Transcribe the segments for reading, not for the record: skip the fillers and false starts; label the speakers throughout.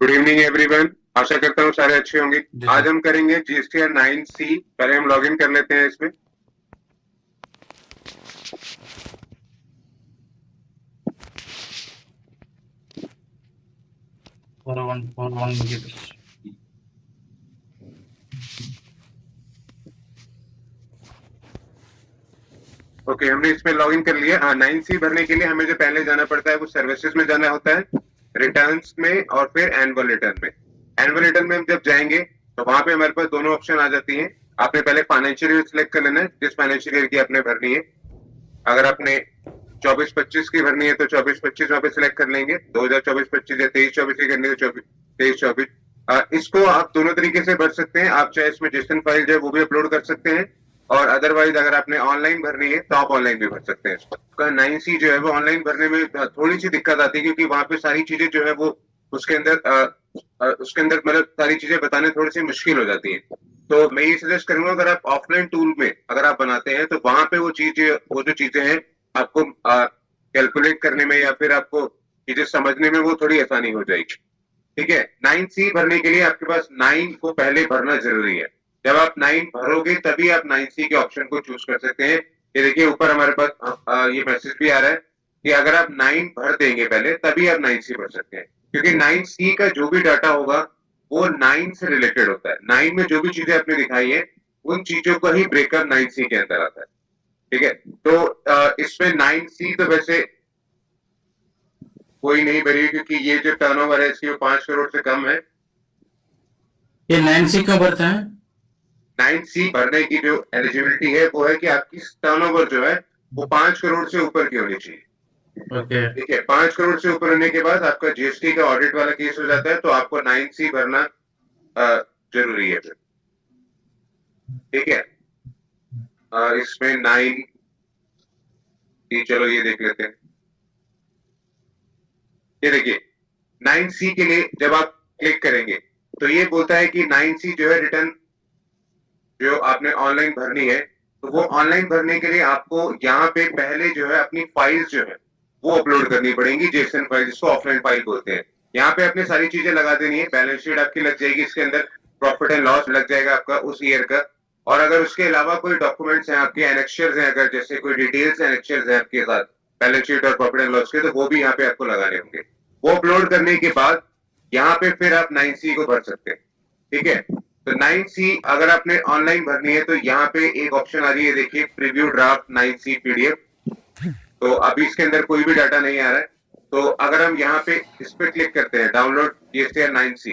Speaker 1: Good evening everyone. आशा करता हूँ सारे अच्छे होंगे।
Speaker 2: जी
Speaker 1: आज
Speaker 2: सर।
Speaker 1: हम करेंगे जीएसटीआर 9C। पहले हम लॉगिन कर लेते हैं इसमें।
Speaker 2: 4141 gigs।
Speaker 1: ओके, हमने इसमें लॉगिन कर लिया। 9C भरने के लिए हमें जो पहले जाना पड़ता है वो सर्विसेज में जाना होता है, रिटर्न्स में और फिर एनुअल रिटर्न में। एनुअल रिटर्न में हम जब जाएंगे तो वहां पे हमारे पास दोनों ऑप्शन आ जाती हैं। आपने पहले फाइनेंशियल ईयर सिलेक्ट कर लेना है, जिस फाइनेंशियल ईयर की आपने भरनी है। अगर आपने 24-25 की भरनी है तो 24-25 वहां पे सिलेक्ट कर लेंगे। 2024-25 या 23-24 की करनी है तो 23-24। इसको आप दोनों तरीके से भर सकते हैं। आप चाहे इसमें जेसन फाइल जो है वो भी अपलोड कर सकते हैं, और अदरवाइज अगर आपने ऑनलाइन भरनी है तो आप ऑनलाइन भी भर सकते हैं। इसका 9C जो है वो ऑनलाइन भरने में थोड़ी सी दिक्कत आती है, क्योंकि वहां पे सारी चीजें जो है वो उसके अंदर मतलब सारी चीजें बताने थोड़ी सी मुश्किल हो जाती है। तो मैं ये सजेस्ट करूंगा, अगर आप ऑफलाइन टूल में अगर आप बनाते हैं तो वहां पे वो जो चीजें हैं आपको कैलकुलेट करने में या फिर आपको चीजें समझने में वो थोड़ी आसानी हो जाएगी। ठीक है। 9C भरने के लिए आपके पास 9 को पहले भरना जरूरी है। जब आप 9 भरोगे तभी आप 9C के ऑप्शन को चूज कर सकते हैं। ये देखिए ऊपर हमारे पास ये मैसेज भी आ रहा है कि अगर आप 9 भर देंगे पहले तभी आप 9C भर सकते हैं, क्योंकि 9C का जो भी डाटा होगा वो 9 से रिलेटेड होता है। 9 में जो भी चीजें आपने दिखाई है उन चीजों का ही ब्रेकअप 9C के अंदर आता है। ठीक है। तो इसमें 9C तो वैसे कोई नहीं भरी, क्योंकि ये जो टर्नओवर है इसकी वो 5 करोड़ से कम है।
Speaker 2: ये 9C क्यों भरते हैं?
Speaker 1: 9C भरने की जो एलिजिबिलिटी है वो है कि आपकी टर्नओवर जो है वो 5 करोड़ से ऊपर की होनी चाहिए।
Speaker 2: ओके।
Speaker 1: ठीक है। 5 करोड़ से ऊपर होने के बाद आपका जीएसटी का ऑडिट वाला केस हो जाता है, तो आपको 9C भरना जरूरी है फिर। ठीक है। इसमें 9C, चलो ये देख लेते हैं। ये देखिए 9C के लिए जब आप क्लिक करेंगे तो ये बोलता है कि 9C जो है रिटर्न जो आपने ऑनलाइन भरनी है, तो वो ऑनलाइन भरने के लिए आपको यहाँ पे पहले जो है अपनी फाइल्स जो है वो अपलोड करनी पड़ेंगी, जेसन फाइल जिसको ऑफलाइन फाइल बोलते हैं। यहाँ पे अपने सारी चीजें लगा देनी है। बैलेंस शीट आपकी लग जाएगी, इसके अंदर प्रॉफिट एंड लॉस लग जाएगा आपका उस ईयर का। और अगर उसके अलावा कोई डॉक्यूमेंट्स हैं आपके, एनेक्चर्स हैं, अगर जैसे कोई डिटेल्स एनेक्चर्स हैं आपके साथ बैलेंस शीट और प्रॉफिट एंड लॉस के, तो वो भी यहाँ पे आपको लगाने होंगे। वो अपलोड करने के बाद यहाँ पे फिर आप 9C को भर सकते हैं। ठीक है। तो 9C अगर आपने ऑनलाइन भरनी है तो यहाँ पे एक ऑप्शन आ रही है, देखिए प्रीव्यू ड्राफ्ट 9C पीडीएफ। तो अभी इसके अंदर कोई भी डाटा नहीं आ रहा है। तो अगर हम यहाँ पे इस पे क्लिक करते हैं डाउनलोड जीएसटीआर 9C,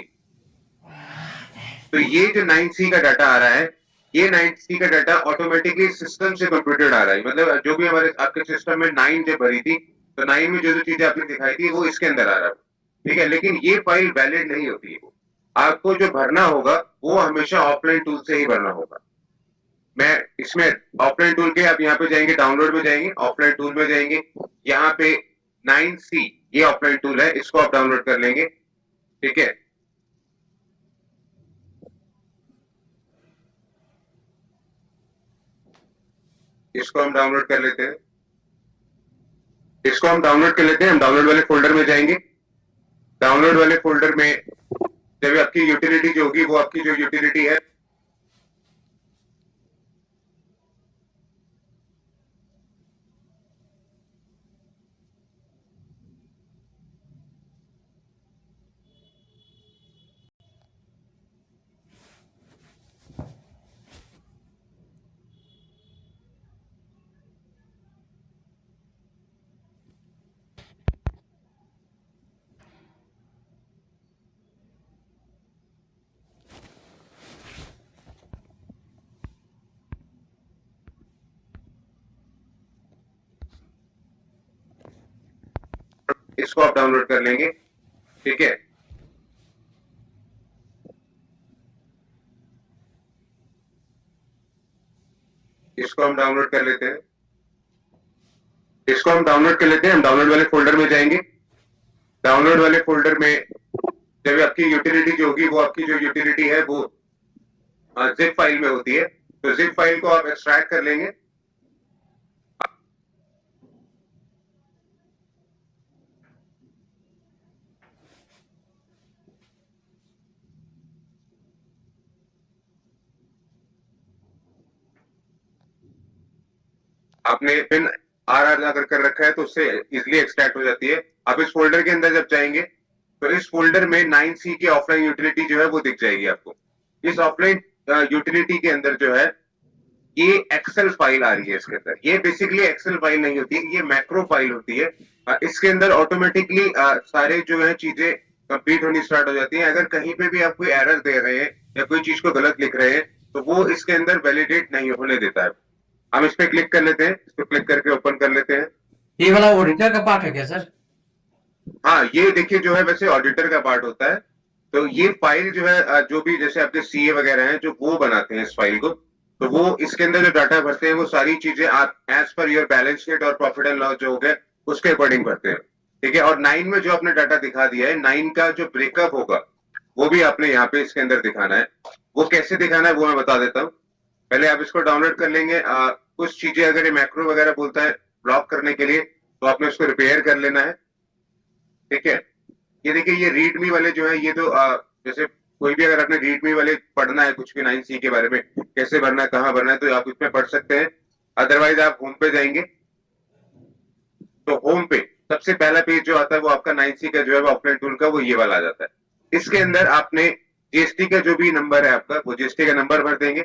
Speaker 1: तो ये जो 9C का डाटा आ रहा है, ये 9C का डाटा ऑटोमेटिकली सिस्टम से कंप्यूटेड आ रहा है। मतलब जो भी हमारे आपके सिस्टम में 9 जब भरी थी तो 9 में जो जो चीजें आपने दिखाई थी वो इसके अंदर आ रहा है। ठीक है। लेकिन ये फाइल वैलिड नहीं होती है। आपको जो भरना होगा वो हमेशा ऑफलाइन टूल से ही भरना होगा। मैं इसमें ऑफलाइन टूल के आप यहाँ पे जाएंगे, डाउनलोड में जाएंगे, ऑफलाइन टूल में जाएंगे। यहाँ पे 9C ये ऑफलाइन टूल है, इसको आप डाउनलोड कर लेंगे। ठीक है। इसको हम डाउनलोड कर लेते हैं। इसको हम डाउनलोड कर लेते हैं। हम डाउनलोड वाले फोल्डर में जाएंगे। डाउनलोड वाले फोल्डर में जब आपकी यूटिलिटी जो होगी वो आपकी जो यूटिलिटी है, इसको आप डाउनलोड कर लेंगे। ठीक है। इसको हम डाउनलोड कर लेते हैं। इसको हम डाउनलोड कर लेते हैं। हम डाउनलोड वाले फोल्डर में जाएंगे। डाउनलोड वाले फोल्डर में जब आपकी यूटिलिटी जो होगी वो आपकी जो यूटिलिटी है वो जिप फाइल में होती है, तो जिप फाइल को आप एक्सट्रैक्ट कर लेंगे। आपने पिन RR अगर कर रखा है तो उससे इजिली एक्सट्रैक्ट हो जाती है। आप इस फोल्डर के अंदर जब जाएंगे तो इस फोल्डर में 9C की ऑफलाइन यूटिलिटी जो है वो दिख जाएगी आपको। इस ऑफलाइन यूटिलिटी के अंदर जो है ये एक्सेल फाइल आ रही है इसके अंदर। ये बेसिकली एक्सेल फाइल नहीं होती, ये मैक्रो फाइल होती है। इसके अंदर ऑटोमेटिकली सारे जो है चीजें कंप्लीट होनी स्टार्ट हो जाती है। अगर कहीं पे भी आप कोई एरर दे रहे हैं या कोई चीज को गलत लिख रहे हैं तो वो इसके अंदर वैलिडेट नहीं होने देता है। हम इस पे क्लिक कर लेते हैं, इस पे क्लिक करके ओपन कर लेते हैं।
Speaker 2: ये वाला ऑडिटर का पार्ट है क्या सर?
Speaker 1: हाँ, ये देखिए जो है वैसे ऑडिटर का पार्ट होता है। तो ये फाइल जो है जो भी जैसे आपके सीए वगैरह हैं जो वो बनाते हैं इस फाइल को, तो वो इसके अंदर जो डाटा भरते हैं वो सारी चीजें आप as per your balance sheet और प्रॉफिट एंड लॉस जो हो गया उसके अकॉर्डिंग भरते हैं। ठीक है, और 9 में जो आपने डाटा दिखा दिया है, 9 का जो ब्रेकअप होगा वो भी आपने यहाँ पे इसके अंदर दिखाना है। वो कैसे दिखाना है वो मैं बता देता हूँ। पहले आप इसको डाउनलोड कर लेंगे। कुछ चीजें अगर ये मैक्रो वगैरह बोलता है ब्लॉक करने के लिए तो आपने उसको रिपेयर कर लेना है। ठीक है, ये देखिए ये रीडमी वाले जो है ये तो जैसे कोई भी अगर आपने रीडमी वाले पढ़ना है कुछ भी 9C के बारे में कैसे भरना है कहाँ भरना है तो आप इसमें पढ़ सकते हैं। अदरवाइज आप होम पे जाएंगे तो होम पे सबसे पहला पेज जो आता है वो आपका 9C का जो है ऑफलाइन टूल का वो ये वाला आ जाता है। इसके अंदर आपने जीएसटी का जो भी नंबर है आपका वो जीएसटी का नंबर भर देंगे।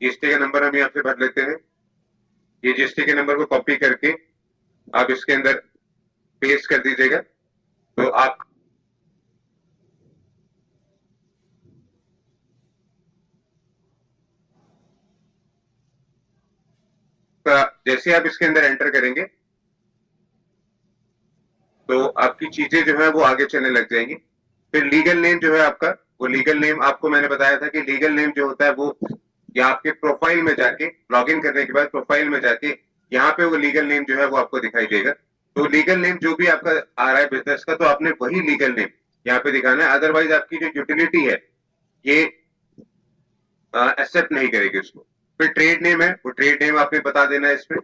Speaker 1: जीएसटी का नंबर हम यहाँ पे भर लेते हैं। ये जीएसटी के नंबर को कॉपी करके आप इसके अंदर पेस्ट कर दीजिएगा तो आप जैसे आप इसके अंदर एंटर करेंगे तो आपकी चीजें जो है वो आगे चलने लग जाएंगी। फिर लीगल नेम जो है आपका, वो लीगल नेम आपको मैंने बताया था कि लीगल नेम जो होता है वो या आपके प्रोफाइल में जाके लॉगिन करने के बाद प्रोफाइल में जाके यहाँ पे वो लीगल नेम जो है वो आपको दिखाई देगा। तो लीगल नेम जो भी आपका आ रहा है बिजनेस का तो आपने वही लीगल नेम यहाँ पे दिखाना है। अदरवाइज आपकी जो यूटिलिटी है ये एक्सेप्ट नहीं करेगी उसको। फिर ट्रेड नेम है, वो ट्रेड नेम आपने बता देना है इसमें।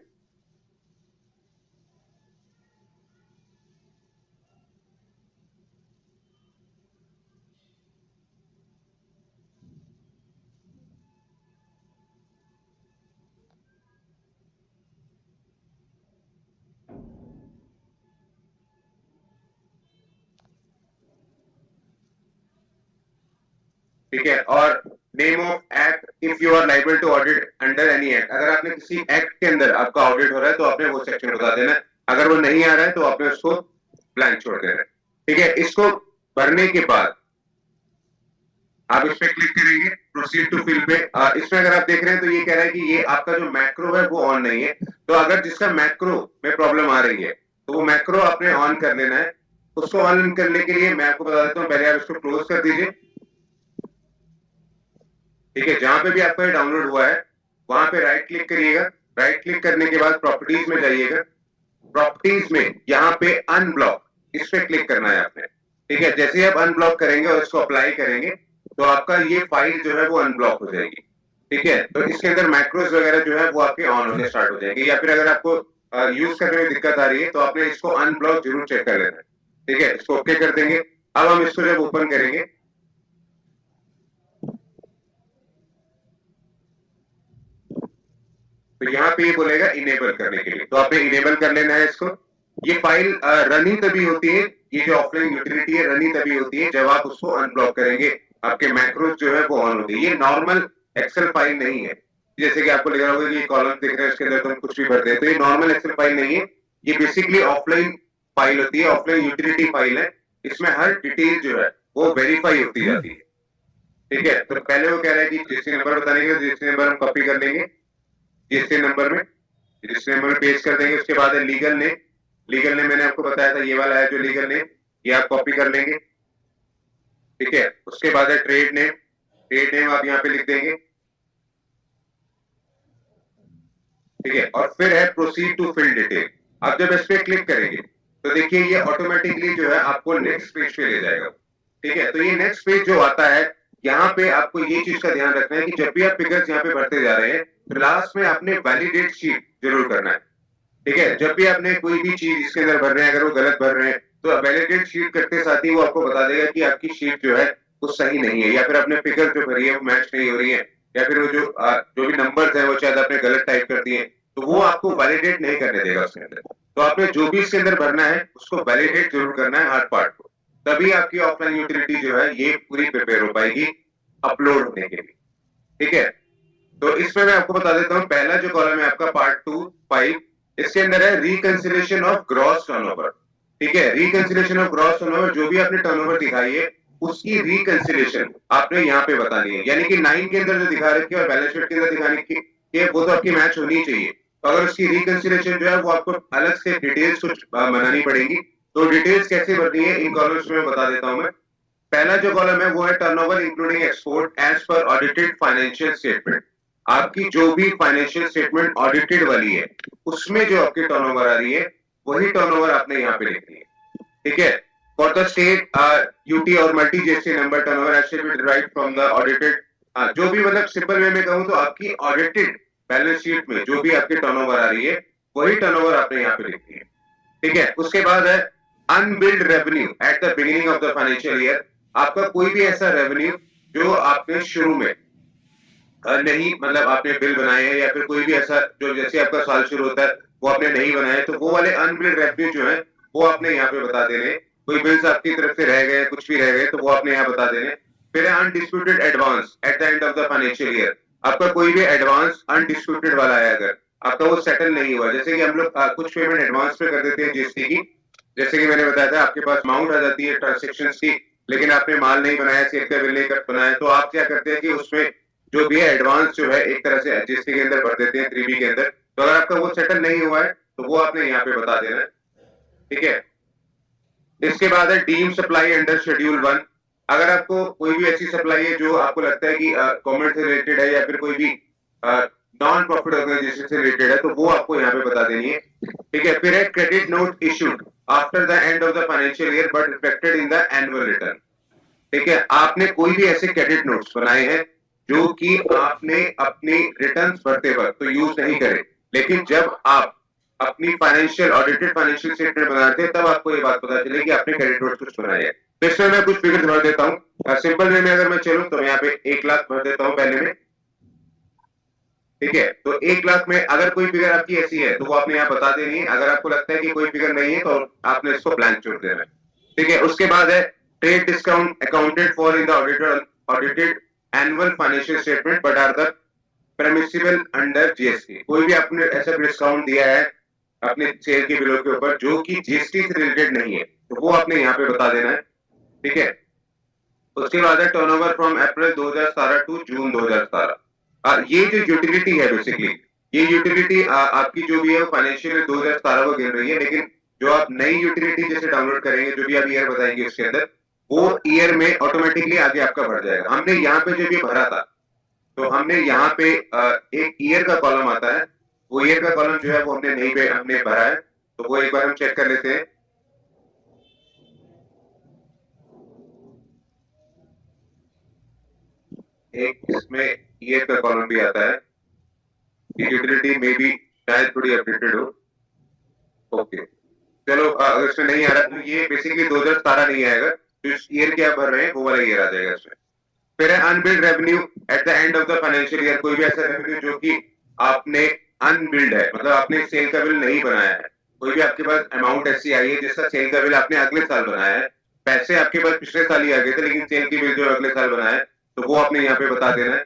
Speaker 1: ठीक है, और name of act if you are liable to audit under any act, अगर आपने किसी एक्ट के अंदर आपका ऑडिट हो रहा है तो आपने वो सेक्शन बता देना है। अगर वो नहीं आ रहा है तो आपने उसको ब्लैंक छोड़ देना है। ठीक है, इसको भरने के बाद आप इस पे क्लिक करेंगे प्रोसीड टू फिल पे। इसमें अगर आप देख रहे हैं तो ये कह रहा है कि ये आपका जो मैक्रो है वो ऑन नहीं है। तो अगर जिसका मैक्रो में प्रॉब्लम आ रही है तो वो मैक्रो आपने ऑन कर लेना है। उसको ऑन करने के लिए मैं आपको बता देता हूँ, पहले आप इसको क्लोज कर दीजिए। ठीक है, जहां पे भी आपका ये डाउनलोड हुआ है वहां पे राइट क्लिक करिएगा। राइट क्लिक करने के बाद प्रॉपर्टीज में जाइएगा। प्रॉपर्टीज में यहाँ पे अनब्लॉक इस पे क्लिक करना है आपने। ठीक है, जैसे ही आप अनब्लॉक करेंगे और इसको अप्लाई करेंगे तो आपका ये फाइल जो है वो अनब्लॉक हो जाएगी। ठीक है, तो इसके अंदर मैक्रोस वगैरह जो है वो आपके ऑन होने स्टार्ट हो जाएंगे। या फिर अगर आपको यूज करने में दिक्कत आ रही है तो आपने इसको अनब्लॉक जरूर चेक कर लेना है। ठीक है, इसको ओके कर देंगे। अब हम इसको जब ओपन करेंगे तो यहाँ पे ये बोलेगा इनेबल करने के लिए, तो आपने इनेबल कर लेना है इसको। ये फाइल रन ही तभी होती है, ये जो ऑफलाइन यूटिलिटी है रन ही तभी होती है जब आप उसको अनब्लॉक करेंगे, आपके मैक्रोस जो है वो ऑन होंगे। ये नॉर्मल एक्सेल फाइल नहीं है जैसे कि आपको लग रहा होगा कि ये कॉलम दिख रहा है इसके अंदर तो हम कुछ भी भरते हैं, तो ये नॉर्मल एक्सेल फाइल नहीं है। ये बेसिकली ऑफलाइन फाइल होती है, ऑफलाइन यूटिलिटी फाइल है। इसमें हर डिटेल जो है वो वेरीफाई होती जाती है। ठीक है, तो पहले वो कह रहा है कि जीएसटी नंबर बताने के, जीएसटी नंबर हम कॉपी कर लेंगे। जीएसटी नंबर में जीएसटी नंबर में पेस्ट कर देंगे। उसके बाद है लीगल नेम। लीगल नेम मैंने आपको बताया था ये वाला है जो लीगल नेम, ये आप कॉपी कर लेंगे। ठीक है, उसके बाद है ट्रेड नेम। ट्रेड नेम आप यहाँ पे लिख देंगे। ठीक है, और फिर है प्रोसीड टू फिल डिटेल। आप जब इस पे क्लिक करेंगे तो देखिए ये ऑटोमेटिकली जो है आपको नेक्स्ट पेज पे ले जाएगा। ठीक है, तो ये नेक्स्ट पेज जो आता है यहाँ पे आपको ये चीज का ध्यान रखना है कि जब भी आप फिगर्स यहाँ पे भरते जा रहे हैं तो लास्ट में आपने वैलिडेट शीट जरूर करना है। ठीक है, जब भी आपने कोई भी चीज इसके अंदर भर रहे हैं अगर वो गलत भर रहे हैं तो वैलिडेट शीट करते साथ ही वो आपको बता देगा कि आपकी शीट जो है वो सही नहीं है, या फिर आपने फिगर जो भरी है वो मैच नहीं हो रही है, या फिर वो जो भी नंबर्स हैं वो शायद आपने गलत टाइप कर दिए, तो वो आपको वैलिडेट नहीं करने देगा उसके अंदर। तो आपने जो भी इसके अंदर भरना है उसको वैलिडेट जरूर करना है हर पार्ट को, तभी आपकी ऑफलाइन यूटिलिटी जो है ये पूरी प्रिपेयर हो पाएगी अपलोड होने के लिए। ठीक है, तो इसमें मैं आपको बता देता हूँ, पहला जो कॉलम है आपका पार्ट 2(5), इसके अंदर है रिकंसिलेशन ऑफ ग्रॉस टर्नओवर। ठीक है, रिकंसिलेशन ऑफ ग्रॉस टर्नओवर, जो भी आपने टर्नओवर दिखाई है उसकी रिकंसिलेशन आपने यहाँ पे बतानी है। यानी कि 9 के अंदर जो दिखा रखी है और बैलेंस शीट के अंदर दिखाने की वो तो आपकी मैच होनी चाहिए। तो अगर उसकी रिकंसिलेशन जो है वो आपको अलग से डिटेल्स कुछ बनानी पड़ेगी। तो डिटेल्स कैसे भरनी है इन कॉलम्स में बता देता हूं मैं। पहला जो कॉलम है वो है turnover including export as per audited financial statement. आपकी जो भी फाइनेंशियल स्टेटमेंट ऑडिटेड वाली है उसमें जो आपकी टर्नओवर आ रही है वही टर्नओवर आपने यहाँ पे लिखनी है। ठीक है, फॉर द स्टेट यूटी और multi GST number turnover has to be derived from the audited. जो भी मतलब सिंपल वे में कहूं तो आपकी ऑडिटेड बैलेंस शीट में जो भी आपकी टर्नओवर आ रही है वही टर्नओवर आपने यहाँ पे लिखनी है। ठीक है, उसके बाद है unbilled revenue at the beginning of the financial year. आपका कोई भी ऐसा रेवेन्यू जो आपने शुरू में नहीं, मतलब आपने बिल बनाए हैं या फिर कोई भी ऐसा जो जैसे आपका साल शुरू होता है वो आपने नहीं बनाए, तो वो वाले अनबिल्ड रेवेन्यू जो है वो आपने यहाँ पे बता देने। कोई बिल्स आपकी तरफ से रह गए, कुछ भी रह गए, तो वो आपने यहाँ बता देने। फिर है undisputed advance at the end of the financial year. आपका कोई भी एडवांस अनडिस्प्यूटेड वाला है, अगर आपका वो सेटल नहीं हुआ, जैसे कि हम लोग कुछ पेमेंट एडवांस पे कर देते हैं जीएसटी की, जैसे कि मैंने बताया था आपके पास अमाउंट आ जाती है ट्रांजेक्शन की, लेकिन आपने माल नहीं बनाया, सेल का बिल नहीं बनाया, तो आप क्या करते हैं कि उसमें जो भी है एडवांस जो है एक तरह से जीएसटी के अंदर भर देते हैं 3B के अंदर। तो अगर आपका वो सेटल नहीं हुआ है तो वो आपने यहाँ पे बता देना है। ठीक है, इसके बाद है डीम सप्लाई अंडर शेड्यूल 1। अगर आपको कोई भी ऐसी सप्लाई है जो आपको लगता है कि गवर्नमेंट से रिलेटेड है या फिर कोई भी नॉन प्रॉफिट ऑर्गेनाइजेशन से रिलेटेड है, तो वो आपको यहाँ पे बता देनी है। ठीक है, फिर है credit note issued after the end of the financial year but reflected in the annual return. ठीक है, आपने कोई भी ऐसे क्रेडिट नोट्स बनाए हैं जो कि आपने अपनी रिटर्न्स भरते वक्त तो यूज नहीं करे, लेकिन जब आप अपनी फाइनेंशियल ऑडिटेड फाइनेंशियल स्टेटमेंट बनाते हैं तब आपको ये बात पता चले कि आपने क्रेडिट नोट्स कुछ बनाए हैं। तो इसमें मैं कुछ फिगर भर देता हूँ। सिंपल वे में अगर मैं चलूं तो मैं यहाँ पे 1 लाख भर देता हूँ पहले में। ठीक है, तो 1 लाख में अगर कोई फिगर आपकी ऐसी है तो वो आपने यहाँ बता देनी है। अगर आपको लगता है कि कोई फिगर नहीं है तो आपने इसको ब्लैंक छोड़ देना है। ठीक है, उसके बाद है trade discount accounted for in the audited annual financial statement but are the permissible under GST. कोई भी आपने ऐसा डिस्काउंट दिया है अपने सेल के बिलों के ऊपर जो कि जीएसटी से रिलेटेड नहीं है, तो वो आपने यहाँ पे बता देना है। ठीक है, उसके बाद है turnover from April 2017 to June 2017। ये जो यूटिलिटी है बेसिकली, ये यूटिलिटी आपकी जो भी है वो फाइनेंशियल 2017 को गिन रही है, लेकिन जो आप नई यूटिलिटी जैसे डाउनलोड करेंगे, जो भी आप ईयर बताएंगे उसके अंदर, वो ईयर में ऑटोमेटिकली आगे आपका बढ़ जाएगा। हमने यहाँ पे जो भी भरा था, तो हमने यहाँ पे एक ईयर का कॉलम आता है, वो ईयर का कॉलम जो है वो हमने नहीं पे हमने भरा है, तो वो एक बार हम चेक कर लेते हैं। एक इसमें ईयर का कॉलम भी आता है, यूटिलिटी में भी शायद थोड़ी अपडेटेड हो। ओके, चलो अगर इसमें नहीं आ रहा तो ये बेसिकली 2017 नहीं आएगा, तो इस ईयर के आप भर रहे हैं वो वाला ईयर आ जाएगा इसमें। फिर है unbilled revenue at the end of the financial year. कोई भी ऐसा रेवेन्यू जो कि आपने अनबिल्ड है, मतलब आपने सेल का बिल नहीं बनाया है, कोई भी आपके पास अमाउंट ऐसी आई है जिसका सेल का बिल आपने अगले साल बनाया है, पैसे आपके पास पिछले साल ही आ गए थे लेकिन सेल की बिल जो अगले साल बनाया है, तो वो आपने यहाँ पे बता देना है।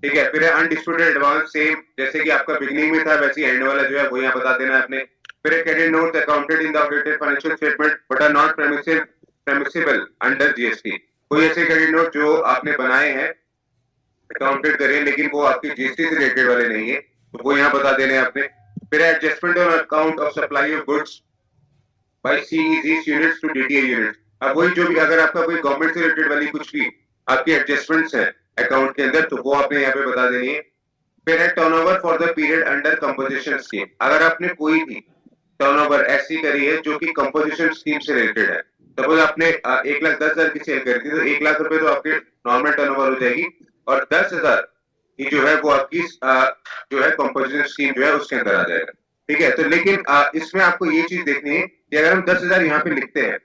Speaker 1: ठीक है, फिर है अनडिस्प्यूटेड एडवांस, सेम जैसे कि आपका बिगिनिंग में था वैसे एंड वाला जो है वो यहाँ बता देना है आपने। फिर है credit note accounted in the audited financial statement but are not permissible under GST. कोई ऐसे क्रेडिट नोट जो आपने बनाए हैं अकाउंटेड करें लेकिन वो आपकी जीएसटी से रिलेटेड वाले नहीं है, तो वो यहाँ बता देने आपने। फिर adjustment on account of supply of goods by SEZ units to DTA units. अब वही जो भी अगर आपका कोई गवर्नमेंट से रिलेटेड वाली कुछ भी आपकी एडजस्टमेंट्स है अकाउंट के अंदर, तो वो आपने यहाँ पे बता देनी है। फिर है turnover for the period under composition scheme. अगर आपने कोई भी टर्नओवर ऐसी करी है जो कि कंपोजिशन स्कीम से रिलेटेड है, सपोज आपने 1,10,000 की सेल करी थी, तो 1 लाख रुपए तो आपके नॉर्मल टर्नओवर हो जाएगी और 10,000 की जो है वो आपकी जो है कंपोजिशन स्कीम जो है उसके अंदर आ जाएगा। ठीक है, तो लेकिन इसमें आपको ये चीज देखनी है कि अगर हम 10,000 यहाँ पे लिखते हैं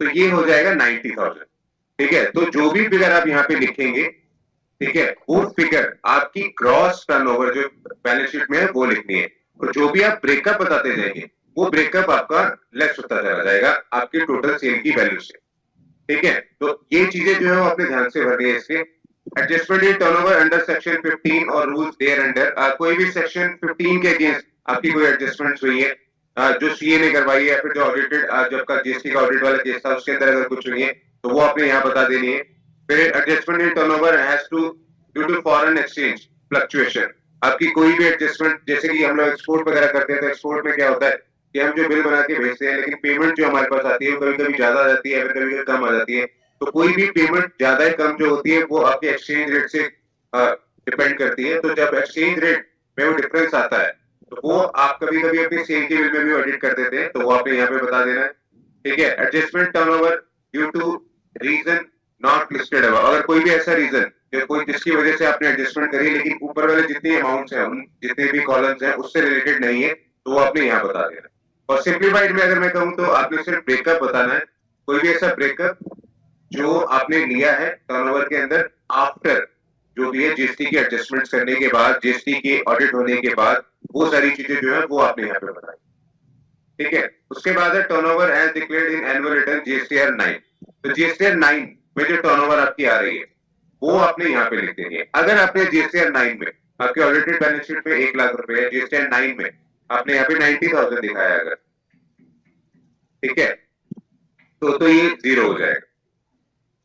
Speaker 1: तो ये हो जाएगा 90,000। ठीक है, तो जो भी फिगर आप यहाँ पे लिखेंगे ठीक है, वो फिगर आपकी ग्रॉस टर्नओवर जो बैलेंस शीट में है वो लिखनी है, और जो भी आप ब्रेकअप बताते जाएंगे वो ब्रेकअप आपका लेस होता चला जाएगा आपके टोटल सेल की वैल्यू से। ठीक है, तो ये चीजें जो है वो अपने ध्यान से भरनी है। इसके adjustment in turnover under section 15 और रूल्स देयर अंडर, कोई भी सेक्शन 15 के अगेंस्ट आपकी कोई एडजस्टमेंट हुई है, जो सीए ने करवाई है, फिर जो ऑडिटेड जब का जीएसटी का ऑडिट वाला केस था उसके अंदर अगर कुछ हुई है तो वो आपने यहाँ बता देनी है। फिर adjustment in turnover has to due to foreign exchange fluctuation, आपकी कोई भी एडजस्टमेंट, जैसे कि हम लोग एक्सपोर्ट वगैरह करते हैं तो एक्सपोर्ट में क्या होता है कि हम जो बिल बना के भेजते हैं लेकिन पेमेंट जो हमारे पास आती है वो कभी कभी ज्यादा आ जाती है, फिर कभी कभी कम आ जाती है। तो कोई भी पेमेंट ज्यादा या कम जो होती है वो आपके एक्सचेंज रेट से डिपेंड करती है। तो जब एक्सचेंज रेट में वो डिफरेंस आता है तो वो आप कभी कभी अपनी सेल के बिल में भी ऑडिट कर देते हैं, तो वो आपने यहाँ पे बता देना है। ठीक है, adjustment turnover due to reason not listed है, अगर कोई भी ऐसा रीजन जो कोई जिसकी वजह से आपने एडजस्टमेंट करी लेकिन ऊपर वाले जितने अमाउंट्स हैं उन जितने भी कॉलम्स हैं उससे रिलेटेड नहीं है तो वो आपने यहाँ बता देना। और सिंप्लीफाइड में अगर मैं कहूँ तो आपने सिर्फ ब्रेकअप बताना है, कोई भी ऐसा ब्रेकअप जो आपने लिया है टर्नओवर के अंदर आफ्टर जो भी है जीएसटी की एडजस्टमेंट करने के बाद, जीएसटी के ऑडिट होने के बाद, वो सारी चीजें जो है वो आपने यहाँ पे बताई। ठीक है, उसके बाद है turnover as declared in annual return GSTR 9। तो जीएसटीआर 9 में जो टर्नओवर आपकी आ रही है वो आपने यहाँ पे लिख देनी है। अगर आपने जीएसटीआर 9 में आपके ऑडिटेड बैलेंस शीट में 1 लाख रुपए है, जीएसटीआर 9 में आपने यहाँ पे 90,000 दिखाया अगर, ठीक है, तो ये जीरो हो जाएगा।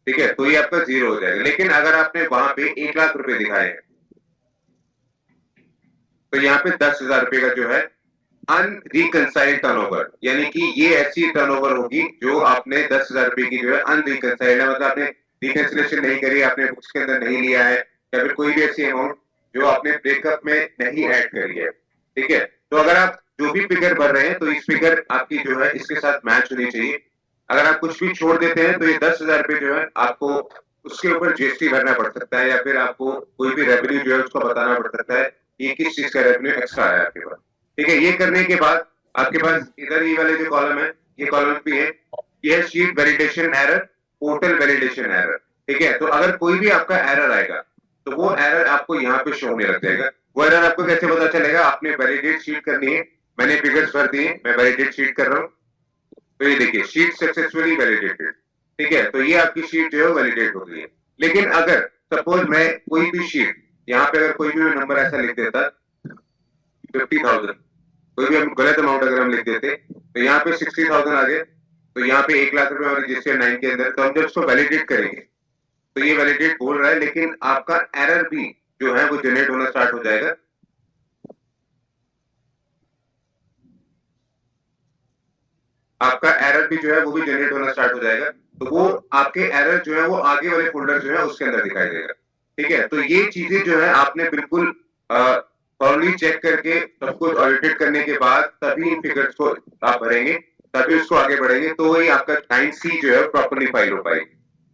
Speaker 1: ठीक है, तो ये आपका जीरो हो जाएगा। लेकिन अगर आपने वहां पे 1 लाख रुपए दिखाए हैं तो यहाँ पे 10,000 रुपए का जो है अनरिकंसाइल्ड टर्नओवर, यानी कि ये ऐसी टर्नओवर होगी जो आपने 10,000 रुपए की जो है अनरिकंसाइल्ड है, मतलब आपने रिकंसिलेशन नहीं करी, आपने बुक्स के अंदर नहीं लिया है, या फिर कोई भी ऐसी अमाउंट जो आपने ब्रेकअप में नहीं ऐड करी है। ठीक है, तो अगर आप जो भी फिगर भर रहे हैं तो इस फिगर आपकी जो है इसके साथ मैच होनी चाहिए। अगर आप कुछ भी छोड़ देते हैं तो ये 10,000 रुपए जो है आपको उसके ऊपर जीएसटी भरना पड़ सकता है, या फिर आपको कोई भी रेवेन्यू जो है उसको बताना पड़ सकता है कि किस चीज का रेवेन्यू एक्स्ट्रा आया आपके पास। ठीक है, ये करने के बाद आपके पास इधर ये वाले जो कॉलम है ये कॉलम भी है, ये है sheet validation error, portal validation error. ठीक है, तो अगर कोई भी आपका एरर आएगा तो वो एरर आपको यहाँ पे शो होने लग जाएगा। वो एरर आपको कैसे पता चलेगा, आपने वैलिडेट शीट करनी है, मैंने फिगर्स भर दिए, मैं वैलिडेट शीट कर रहा हूँ, तो ये देखिए शीट सक्सेसफुली वैलिडेटेड। ठीक है, तो ये आपकी शीट जो है वैलिडेट हो गई है। लेकिन अगर सपोज मैं कोई भी शीट यहाँ पे अगर कोई भी नंबर ऐसा लिख देता 50,000, कोई भी हम गलत अमाउंट अगर हम लिख देते तो यहाँ पे 60,000 आ गए, तो यहाँ पे 1 लाख रुपए और रजिस्टर 9 के अंदर, तो हम जब उसको वैलिडेट करेंगे तो ये वैलिडेट बोल रहा है, लेकिन आपका एरर भी जो है वो जनरेट होना स्टार्ट हो जाएगा। आपका एरर भी जो है वो भी जनरेट होना स्टार्ट हो जाएगा, तो वो आपके एरर जो है वो आगे वाले फोल्डर जो है उसके अंदर दिखाई देगा। ठीक है, तो ये चीजें जो है आपने बिल्कुल थॉरली चेक करके सब कुछ ऑडिटेड करने के बाद तभी इन फिगर्स को आप भरेंगे, तभी उसको आगे बढ़ेंगे, तो वही आपका 9C जो है प्रॉपर्ली फाइल हो पाएगी।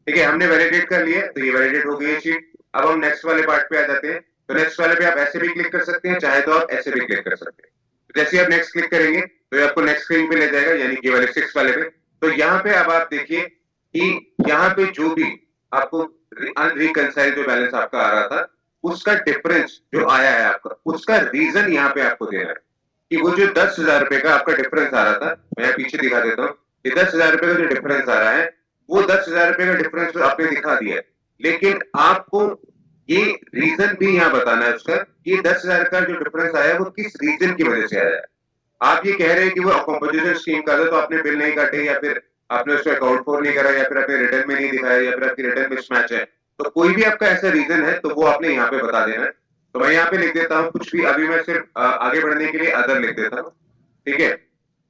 Speaker 1: ठीक है, हमने वैलिडेट कर लिया, तो ये वैलिडेट हो गई है शीट। अब हम नेक्स्ट वाले पार्ट पे आ जाते हैं। तो नेक्स्ट वाले पे आप ऐसे भी क्लिक कर सकते हैं, चाहे तो आप ऐसे भी क्लिक कर सकते हैं। जैसे आप नेक्स्ट क्लिक करेंगे तो ये आपको नेक्स्ट स्क्रीन पे ले जाएगा, यानी कि वाले 6 वाले पे। तो यहाँ पे अब आप देखिए कि यहाँ पे जो भी आपको अनरिकंसाइल्ड जो बैलेंस आपका आ रहा था उसका डिफरेंस जो आया है आपका, उसका रीजन यहाँ पे आपको देना है कि वो जो 10,000 रुपए का आपका डिफरेंस आ रहा था, मैं पीछे दिखा देता हूँ, ये 10,000 रुपए का जो डिफरेंस आ रहा है वो 10,000 रुपए का डिफरेंस तो आपने दिखा दिया है, लेकिन आपको ये रीजन भी यहाँ बताना है उसका, ये 10,000 का जो डिफरेंस आया है वो किस रीजन की वजह से आया है। आप ये कह रहे हैं कि वो कंपोजिशन स्कीम का था तो आपने बिल नहीं काटे, या फिर आपने उसको अकाउंट फॉर नहीं करा, या फिर आपने रिटर्न में नहीं दिखाया, या फिर आपकी रिटर्न मिसमैच है, तो कोई भी आपका ऐसा रीजन है तो वो आपने यहाँ पे बता देना है। तो मैं यहाँ पे लिख देता हूँ कुछ भी, अभी मैं सिर्फ आगे बढ़ने के लिए अदर लिख देता हूँ। ठीक है,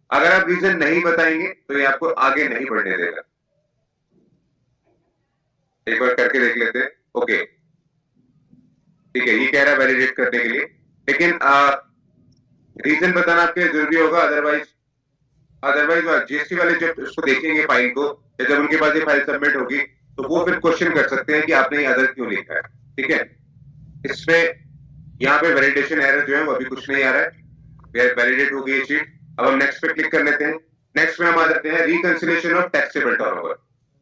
Speaker 1: अगर आप रीजन नहीं बताएंगे तो ये आपको आगे नहीं बढ़ने देगा। एक बार करके देख लेते हैं। ओके, ठीक है, ये कह रहा है वैलिडेट करने के लिए, लेकिन रीजन बताना आपके जरूरी होगा, अदरवाइज जीएसटी वाले जब उसको देखेंगे फाइल को, या जब उनके पास ये फाइल सबमिट होगी तो वो फिर क्वेश्चन कर सकते हैं कि आपने ये अदर क्यों लिखा है। ठीक है, इसमें यहाँ पे वैलिडेशन एरर जो है वो अभी कुछ नहीं आ रहा है, वैलिडेट हो गई शीट। अब हम नेक्स्ट पे क्लिक कर लेते हैं। नेक्स्ट में हम आ जाते हैं रिकंसिलिएशन ऑफ टैक्सेबल टर्नओवर।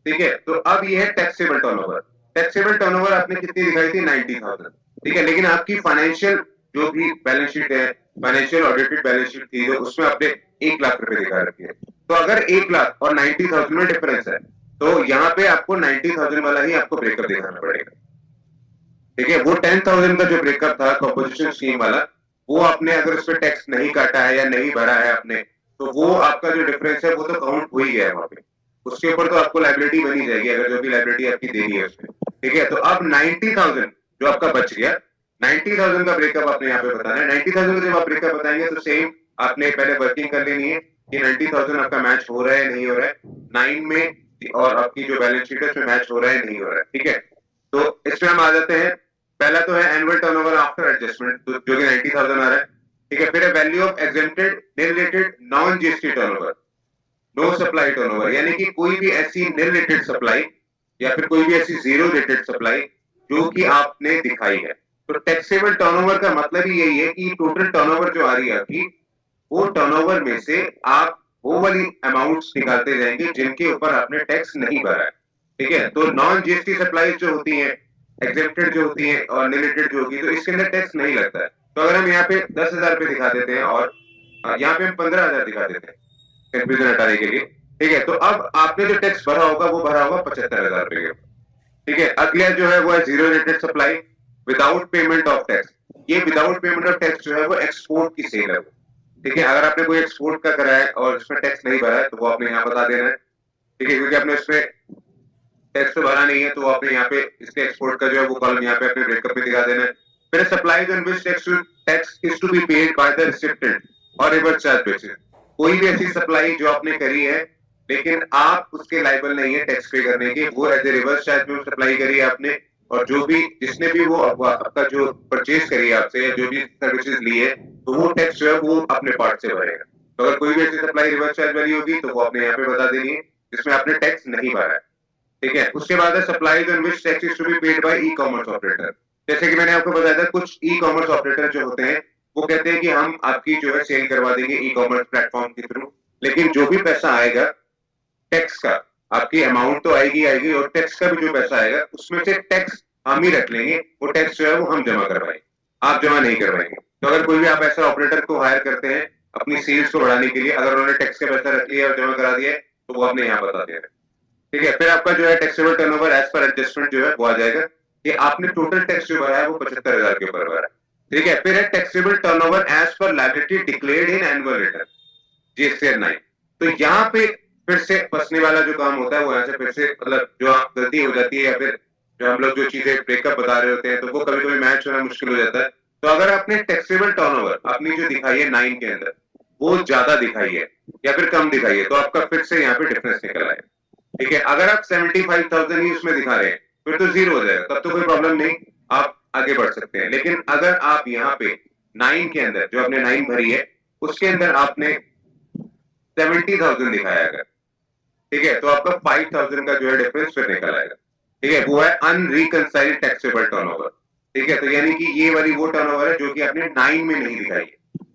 Speaker 1: ठीक है, तो अब ये है टैक्सेबल टर्नओवर। टैक्सेबल टर्नओवर आपने कितनी दिखाई थी 90,000, ठीक है, लेकिन आपकी फाइनेंशियल जो भी बैलेंस शीट है, फाइनेंशियल ऑडिटेड बैलेंस शीट थी, जो उसमें आपने 1 लाख रुपए दिखा रखे हैं। तो अगर 1 लाख और 90,000 में डिफरेंस है, तो यहाँ पे आपको 90,000 वाला ही आपको ब्रेकअप दिखाना पड़ेगा, ठीक है। वो 10,000 का जो ब्रेकअप था कंपोजिशन स्कीम वाला, वो आपने अगर उस पर टैक्स नहीं काटा है या नहीं भरा है आपने, तो वो आपका जो डिफरेंस है वो तो काउंट हो ही गया है वहां पे, उसके ऊपर तो आपको लाइबिलिटी बनी जाएगी, अगर जो भी लाइबिलिटी आपकी देनी है उसमें, ठीक है। तो अब 90,000 जो आपका बच गया, 90,000 का ब्रेकअप आपने यहाँ पे बताना है। 90,000 का जब आप ब्रेकअप बताएंगे तो सेम आपने पहले वर्किंग कर लेनी है कि 90,000 आपका मैच हो रहा है नहीं हो रहा है 9 में, और आपकी जो बैलेंस शीट है उसमें मैच हो रहा है नहीं हो रहा है, ठीक है। तो इसमें हम आ जाते हैं, पहला तो है एनुअल टर्नओवर आफ्टर एडजस्टमेंट, जो कि 90,000 आ रहा है, ठीक है। फिर है value of exempted related non GST turnover, no supply turnover, यानी कि कोई भी ऐसी रिलेटेड सप्लाई या फिर कोई भी ऐसी जीरो रेटेड सप्लाई जो कि आपने दिखाई है। तो टैक्सेबल टर्नओवर का मतलब ही यही है कि टोटल टर्नओवर जो आ रही है आपकी, वो टर्नओवर में से आप वो वाली अमाउंट्स निकालते जाएंगे जिनके ऊपर आपने टैक्स नहीं भरा है, ठीक है। तो नॉन जीएसटी सप्लाई जो होती है, एग्जेप्टेड जो होती है और रिलेटेड जो होगी, तो इसके अंदर टैक्स नहीं लगता है। तो अगर हम यहाँ पे 10,000 रुपए दिखा देते हैं और यहाँ पे हम 15,000 दिखा देते हैं कंफ्यूजन हटाने के लिए, ठीक है। तो अब आपने जो टैक्स भरा होगा वो भरा होगा 75,000 रुपए के, ठीक है। अगला जो है वो है zero rated supply without payment of tax. ये विदाउट पेमेंट ऑफ टैक्स जो है वो एक्सपोर्ट की सेल है, ठीक है। अगर आपने कोई एक्सपोर्ट का करा है और उसमें टैक्स नहीं भरा है तो वो आपने यहाँ बता देना है, ठीक है, क्योंकि आपने उसमें टैक्स तो भरा नहीं है, तो आपने यहाँ पे इसके एक्सपोर्ट का जो है वो कॉलम यहाँ पे अपने ब्रेकअप में दिखा देना है। फिर supplies on which tax is to be paid by the recipient और रिवर्स चार्ज बेसिस, कोई भी ऐसी सप्लाई जो आपने करी है लेकिन आप उसके लायबल नहीं है टैक्स पे करने के, वो एज ए रिवर्स चार्ज में सप्लाई करी है आपने, और जो भी जिसने भी वो आपका जो परचेज करी है आपसे या जो भी सर्विसेज ली है, तो वो टैक्स जो है वो अपने पार्ट से भरेगा। तो अगर कोई भी ऐसी सप्लाई रिवर्स चार्ज वाली होगी तो वो आपने यहाँ पे बता देनी है जिसमें आपने टैक्स नहीं भरा है, ठीक है। उसके बाद है supplies on which tax is to be paid by e commerce operator. जैसे कि मैंने आपको बताया था, कुछ ई कॉमर्स ऑपरेटर जो होते हैं वो कहते हैं कि हम आपकी जो है सेल करवा देंगे ई कॉमर्स प्लेटफॉर्म के थ्रू, लेकिन जो भी पैसा आएगा टैक्स का, आपकी अमाउंट तो आएगी आएगी, और टैक्स का भी जो पैसा आएगा उसमें से टैक्स हम ही रख लेंगे, वो टैक्स जो है वो हम जमा करवाएंगे, आप जमा नहीं करवाएंगे। तो अगर कोई भी आप ऐसा ऑपरेटर को हायर करते हैं अपनी सेल्स को बढ़ाने के लिए, अगर उन्होंने टैक्स का पैसा रख लिया और जमा करा दिया है तो वो आपने यहाँ बता दिया है, ठीक है। फिर आपका जो है taxable turnover as per adjustment जो है वो आ जाएगा कि आपने टोटल टैक्स जो भरा है वो 75,000 के ऊपर भरा है, ठीक है। फिर है taxable turnover as per liability declared in annual return GST 9। तो यहाँ पे फिर से फंसने वाला जो काम होता है वो यहाँ से फिर से मतलब जो गलती हो जाती है, या फिर जो हम लोग जो चीजें ब्रेकअप बता रहे होते हैं तो वो कभी कभी मैच होना मुश्किल हो जाता है। तो अगर आपने टैक्सेबल टर्नओवर अपनी जो दिखाई है 9 के अंदर वो ज्यादा दिखाई है या फिर कम दिखाई है, तो आपका फिर से यहाँ पे डिफरेंस निकल आएगा, ठीक है। अगर आप 75,000 ही उसमें दिखा रहे हैं फिर तो जीरो हो जाएगा, तब तो कोई प्रॉब्लम नहीं, आप आगे बढ़ सकते हैं। लेकिन अगर आप यहाँ पे 9 के अंदर जो आपने 9 भरी है उसके अंदर आपने 70,000 दिखाया अगर, ठीक है, तो आपका 5,000 का जो है डिफरेंस फिर निकल आएगा, ठीक है। वो है अनरिकंसाइल्ड टैक्सेबल टर्नओवर, ठीक है। तो यानी कि ये वाली वो टर्नओवर है जो कि आपने 9 में नहीं दिखाई है,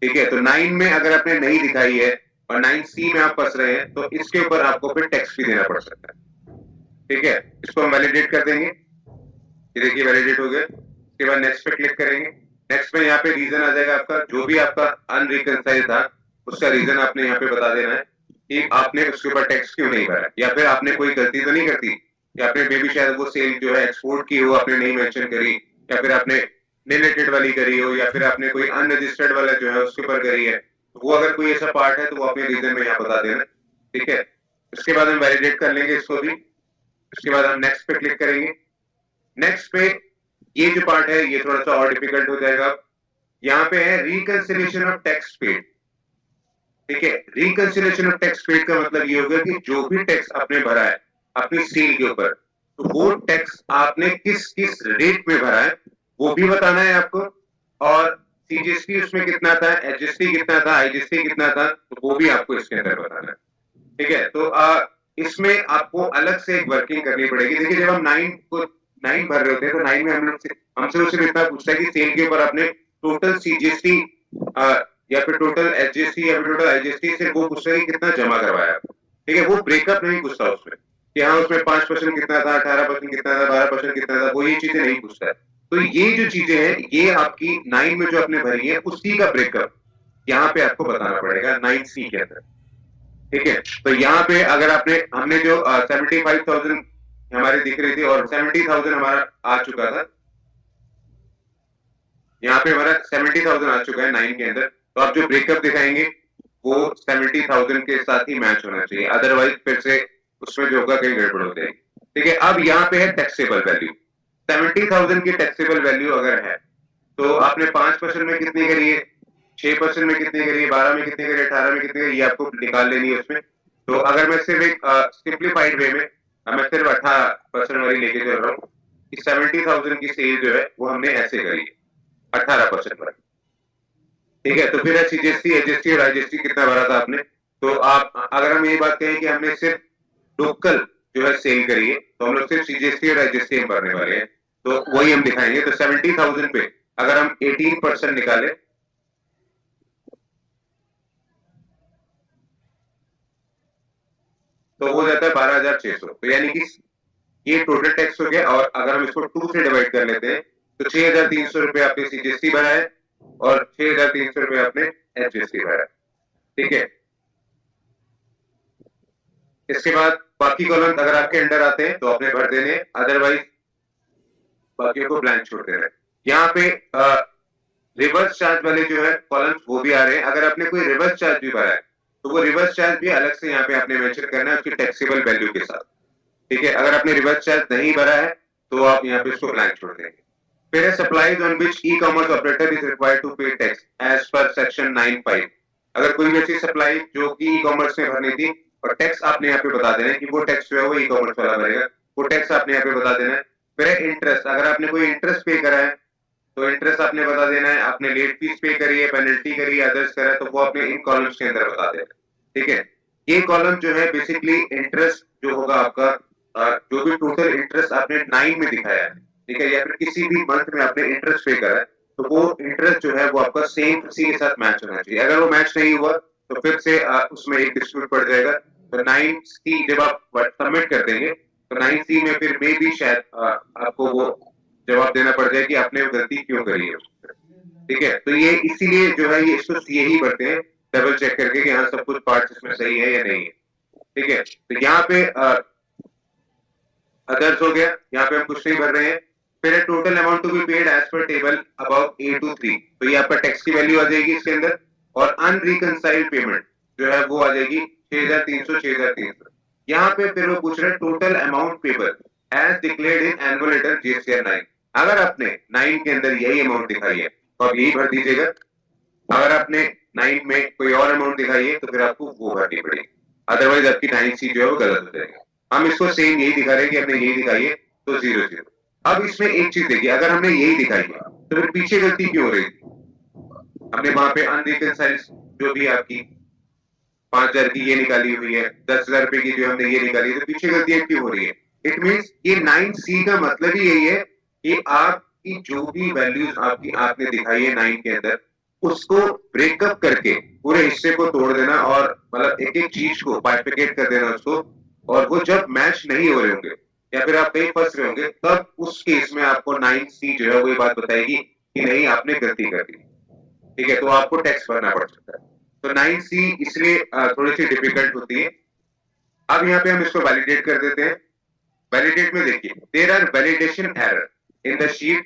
Speaker 1: ठीक है। तो 9 में अगर आपने नहीं दिखाई है और 9C में आप फंस रहे हैं तो इसके ऊपर आपको फिर टैक्स भी देना पड़ सकता है, ठीक है। इसको हम वैलिडेट कर देंगे, ये देखिए वैलिडेट हो गया। उसके बाद नेक्स्ट पे क्लिक करेंगे, नेक्स्ट में यहाँ पे रीजन आ जाएगा आपका, जो भी आपका अनरिकंसाइल्ड था उसका रीजन आपने यहाँ पे बता देना है कि आपने उसके ऊपर टैक्स क्यों नहीं भरा, या फिर आपने कोई गलती तो नहीं करती, या आपने मे भी शायद वो सेल जो है एक्सपोर्ट की हो आपने नहीं मेंशन करी, या फिर आपने रिलेटेड वाली करी हो, या फिर आपने कोई अनरजिस्टर्ड वाला जो है उसके ऊपर करी है, तो वो अगर कोई ऐसा पार्ट है तो वो अपने रीजन में यहाँ बता देना, ठीक है। उसके बाद हम वैलिडेट कर लेंगे इसको भी। उसके बाद हम नेक्स्ट पे क्लिक करेंगे। नेक्स्ट पे ये जो पार्ट है ये थोड़ा सा और डिफिकल्ट हो जाएगा, यहाँ पे है रिकंसिलिएशन ऑफ टैक्स पेड, ठीक है। रिकंसिलिएशन ऑफ टैक्स पेड का मतलब ये होगा कि जो भी टैक्स आपने भरा है अपनी सेल के ऊपर, तो वो टैक्स आपने किस किस रेट में भरा है वो भी बताना है आपको, और सीजीएसटी उसमें कितना था, एचजीएसटी कितना था, आईजीएसटी कितना था, तो वो भी आपको इसके अंदर बताना है, ठीक है। तो इसमें आपको अलग से एक वर्किंग करनी पड़ेगी। देखिए जब हम 9 भर रहे होते हैं तो 9 में हमसे उसने इतना पूछता है कि सेल के ऊपर आपने टोटल सीजीएसटी या फिर टोटल एचजीएसटी या फिर टोटल आईजीएसटी से वो पूछता है कि कितना जमा करवाया, ठीक है। वो ब्रेकअप नहीं पूछता उसमें, कि हाँ उसमें 5% कितना था, 18% कितना था, 12% कितना था, वो ये चीजें नहीं पूछता है। तो ये जो चीजें हैं ये आपकी 9 में जो आपने भरी है उसी का ब्रेकअप यहाँ पे आपको बताना पड़ेगा 9C के अंदर। ठीक है, तो यहाँ पे अगर आपने हमने जो 75,000 हमारी दिख रही थी और 70,000 हमारा आ चुका था, यहाँ पे हमारा 70,000 आ चुका है 9 के अंदर, तो आप जो ब्रेकअप दिखाएंगे वो 70,000 के साथ ही मैच होना चाहिए, अदरवाइज फिर से उसमें जो होगा कहीं गड़बड़ हो जाएगी। ठीक है, अब यहाँ पे है टैक्सेबल वैल्यू। 70,000 की टैक्सेबल वैल्यू अगर है तो आपने 5% में कितनी करी है, 6% में कितनी करी है, 12 में कितनी करी है, 18 में कितनी करी है, ये आपको निकाल लेनी है उसमें। तो अगर मैं सिर्फ एक सिंप्लीफाइड वे में मैं सिर्फ 18% वाली लेके चल रहा हूँ कि 70,000 की सेल जो है वो हमने ऐसे करी है 18% पर। ठीक है, तो फिर है सीजीएसटी, एचएसटी और आईजीएसटी कितना भरा था आपने। तो आप अगर हम ये बात कहें कि हमने सिर्फ लोकल जो है सेल करी है तो हम लोग सिर्फ सीजीएसटी और आईजीएसटी हम भरने वाले हैं, तो वही हम दिखाएंगे। तो 70,000 पे अगर हम 18% निकाले तो हो जाता है 12,600। तो यानी कि ये टोटल टैक्स हो गया, और अगर हम इसको 2 से डिवाइड कर लेते हैं तो 6,300 रुपए आपने सीजीएसटी भरा है और 6,300 रुपए आपने एचजीएसटी भरा है। ठीक है, इसके बाद बाकी कॉलम अगर आपके अंडर आते हैं तो आपने भर देने, अदरवाइज बाकी को ब्लैंक छोड़ देना। यहाँ पे रिवर्स चार्ज वाले जो है कॉलम्स वो भी आ रहे हैं। अगर आपने कोई रिवर्स चार्ज भी भरा है तो वो रिवर्स चार्ज भी अलग से यहाँ पे आपने मेंशन करना है उसकी टैक्सेबल वैल्यू के साथ। ठीक है, अगर आपने रिवर्स चार्ज नहीं भरा है तो आप यहाँ पे उसको ब्लैंक छोड़ देंगे। फिर है supplies on which e commerce operator is required to pay tax as per section 9(5). अगर कोई भी ऐसी सप्लाई जो कि ई कॉमर्स में भरनी थी और टैक्स आपने यहाँ पे बता देना है कि वो टैक्स जो है वो ई कॉमर्स वाला भरेगा, वो टैक्स आपने यहाँ पे बता देना है। फिर है इंटरेस्ट, अगर आपने कोई इंटरेस्ट पे करा है तो इंटरेस्ट आपने बता देना है, आपने लेट फीस पे करी है, पेनल्टी करी है, अदर्स करा है, तो वो आपने इन कॉलम्स के अंदर बता देना। ठीक है, ये कॉलम जो है बेसिकली इंटरेस्ट जो होगा आपका, जो भी टोटल इंटरेस्ट आपने 9 में दिखाया है, ठीक है, या फिर किसी भी मंथ में आपने इंटरेस्ट पे करा है, तो वो इंटरेस्ट जो है वो आपका सेम उसी के साथ मैच होना चाहिए। अगर वो मैच नहीं हुआ तो फिर से उसमें एक डिस्प्यूट पड़ जाएगा। तो 9C जब आप सबमिट कर देंगे तो 9C में फिर मे भी शायद आपको वो जवाब देना पड़ जाए कि आपने वो गलती क्यों करी है। ठीक है, तो ये इसीलिए जो है ये इसको सीए ही भरते हैं, डबल चेक करके कि हाँ सब कुछ पार्ट इसमें सही है या नहीं है। ठीक है, तो यहाँ पे अदर्स हो गया, यहाँ पे हम कुछ नहीं भर रहे हैं। फिर total amount to be paid as per table about A23, तो ये आपका टैक्स की वैल्यू आ जाएगी इसके अंदर। और अनरिकंसाइल्ड पेमेंट जो है वो आ जाएगी 6,300। यहाँ पे फिर वो पूछ रहे हैं total amount payable as declared in annual return GSTR 9। अगर आपने 9 के अंदर यही अमाउंट दिखाई है तो आप यही भर दीजिएगा। अगर आपने 9 में कोई और अमाउंट दिखाई है तो फिर आपको वो भरनी पड़ेगी, अदरवाइज आपकी 9C जो है वो गलत हो जाएगी। हम इसको सेम यही दिखा रहे हैं कि हमने यही दिखाई है तो 0 0। अब इसमें एक चीज देखिए, अगर हमने यही दिखाई है तो फिर पीछे गलती क्यों हो रही थी। हमने वहां पे अनरिकंसाइल्ड जो भी आपकी 5,000 की ये निकाली हुई है, 10,000 रुपए की जो हमने ये निकाली है, तो पीछे गलतियां क्यों हो रही है। इट मीन्स ये 9C का मतलब ही यही है कि आपकी जो भी वैल्यूज आपकी आपने दिखाई है 9 के अंदर उसको ब्रेकअप करके पूरे हिस्से को तोड़ देना और मतलब एक एक चीज को बाइफिकेट कर देना उसको, और वो जब मैच नहीं हो रहे होंगे या फिर आप कहीं फंस रहे होंगे तब उस केस में आपको 9C जो है वो ये बात बताएगी कि नहीं आपने गलती कर दी। ठीक है, तो आपको टैक्स भरना पड़ सकता है। तो 9C इसलिए थोड़ी सी डिफिकल्ट होती है। अब यहाँ पे हम इसको वैलिडेट कर देते हैं। वैलिडेट में देखिए there are validation error in the sheet,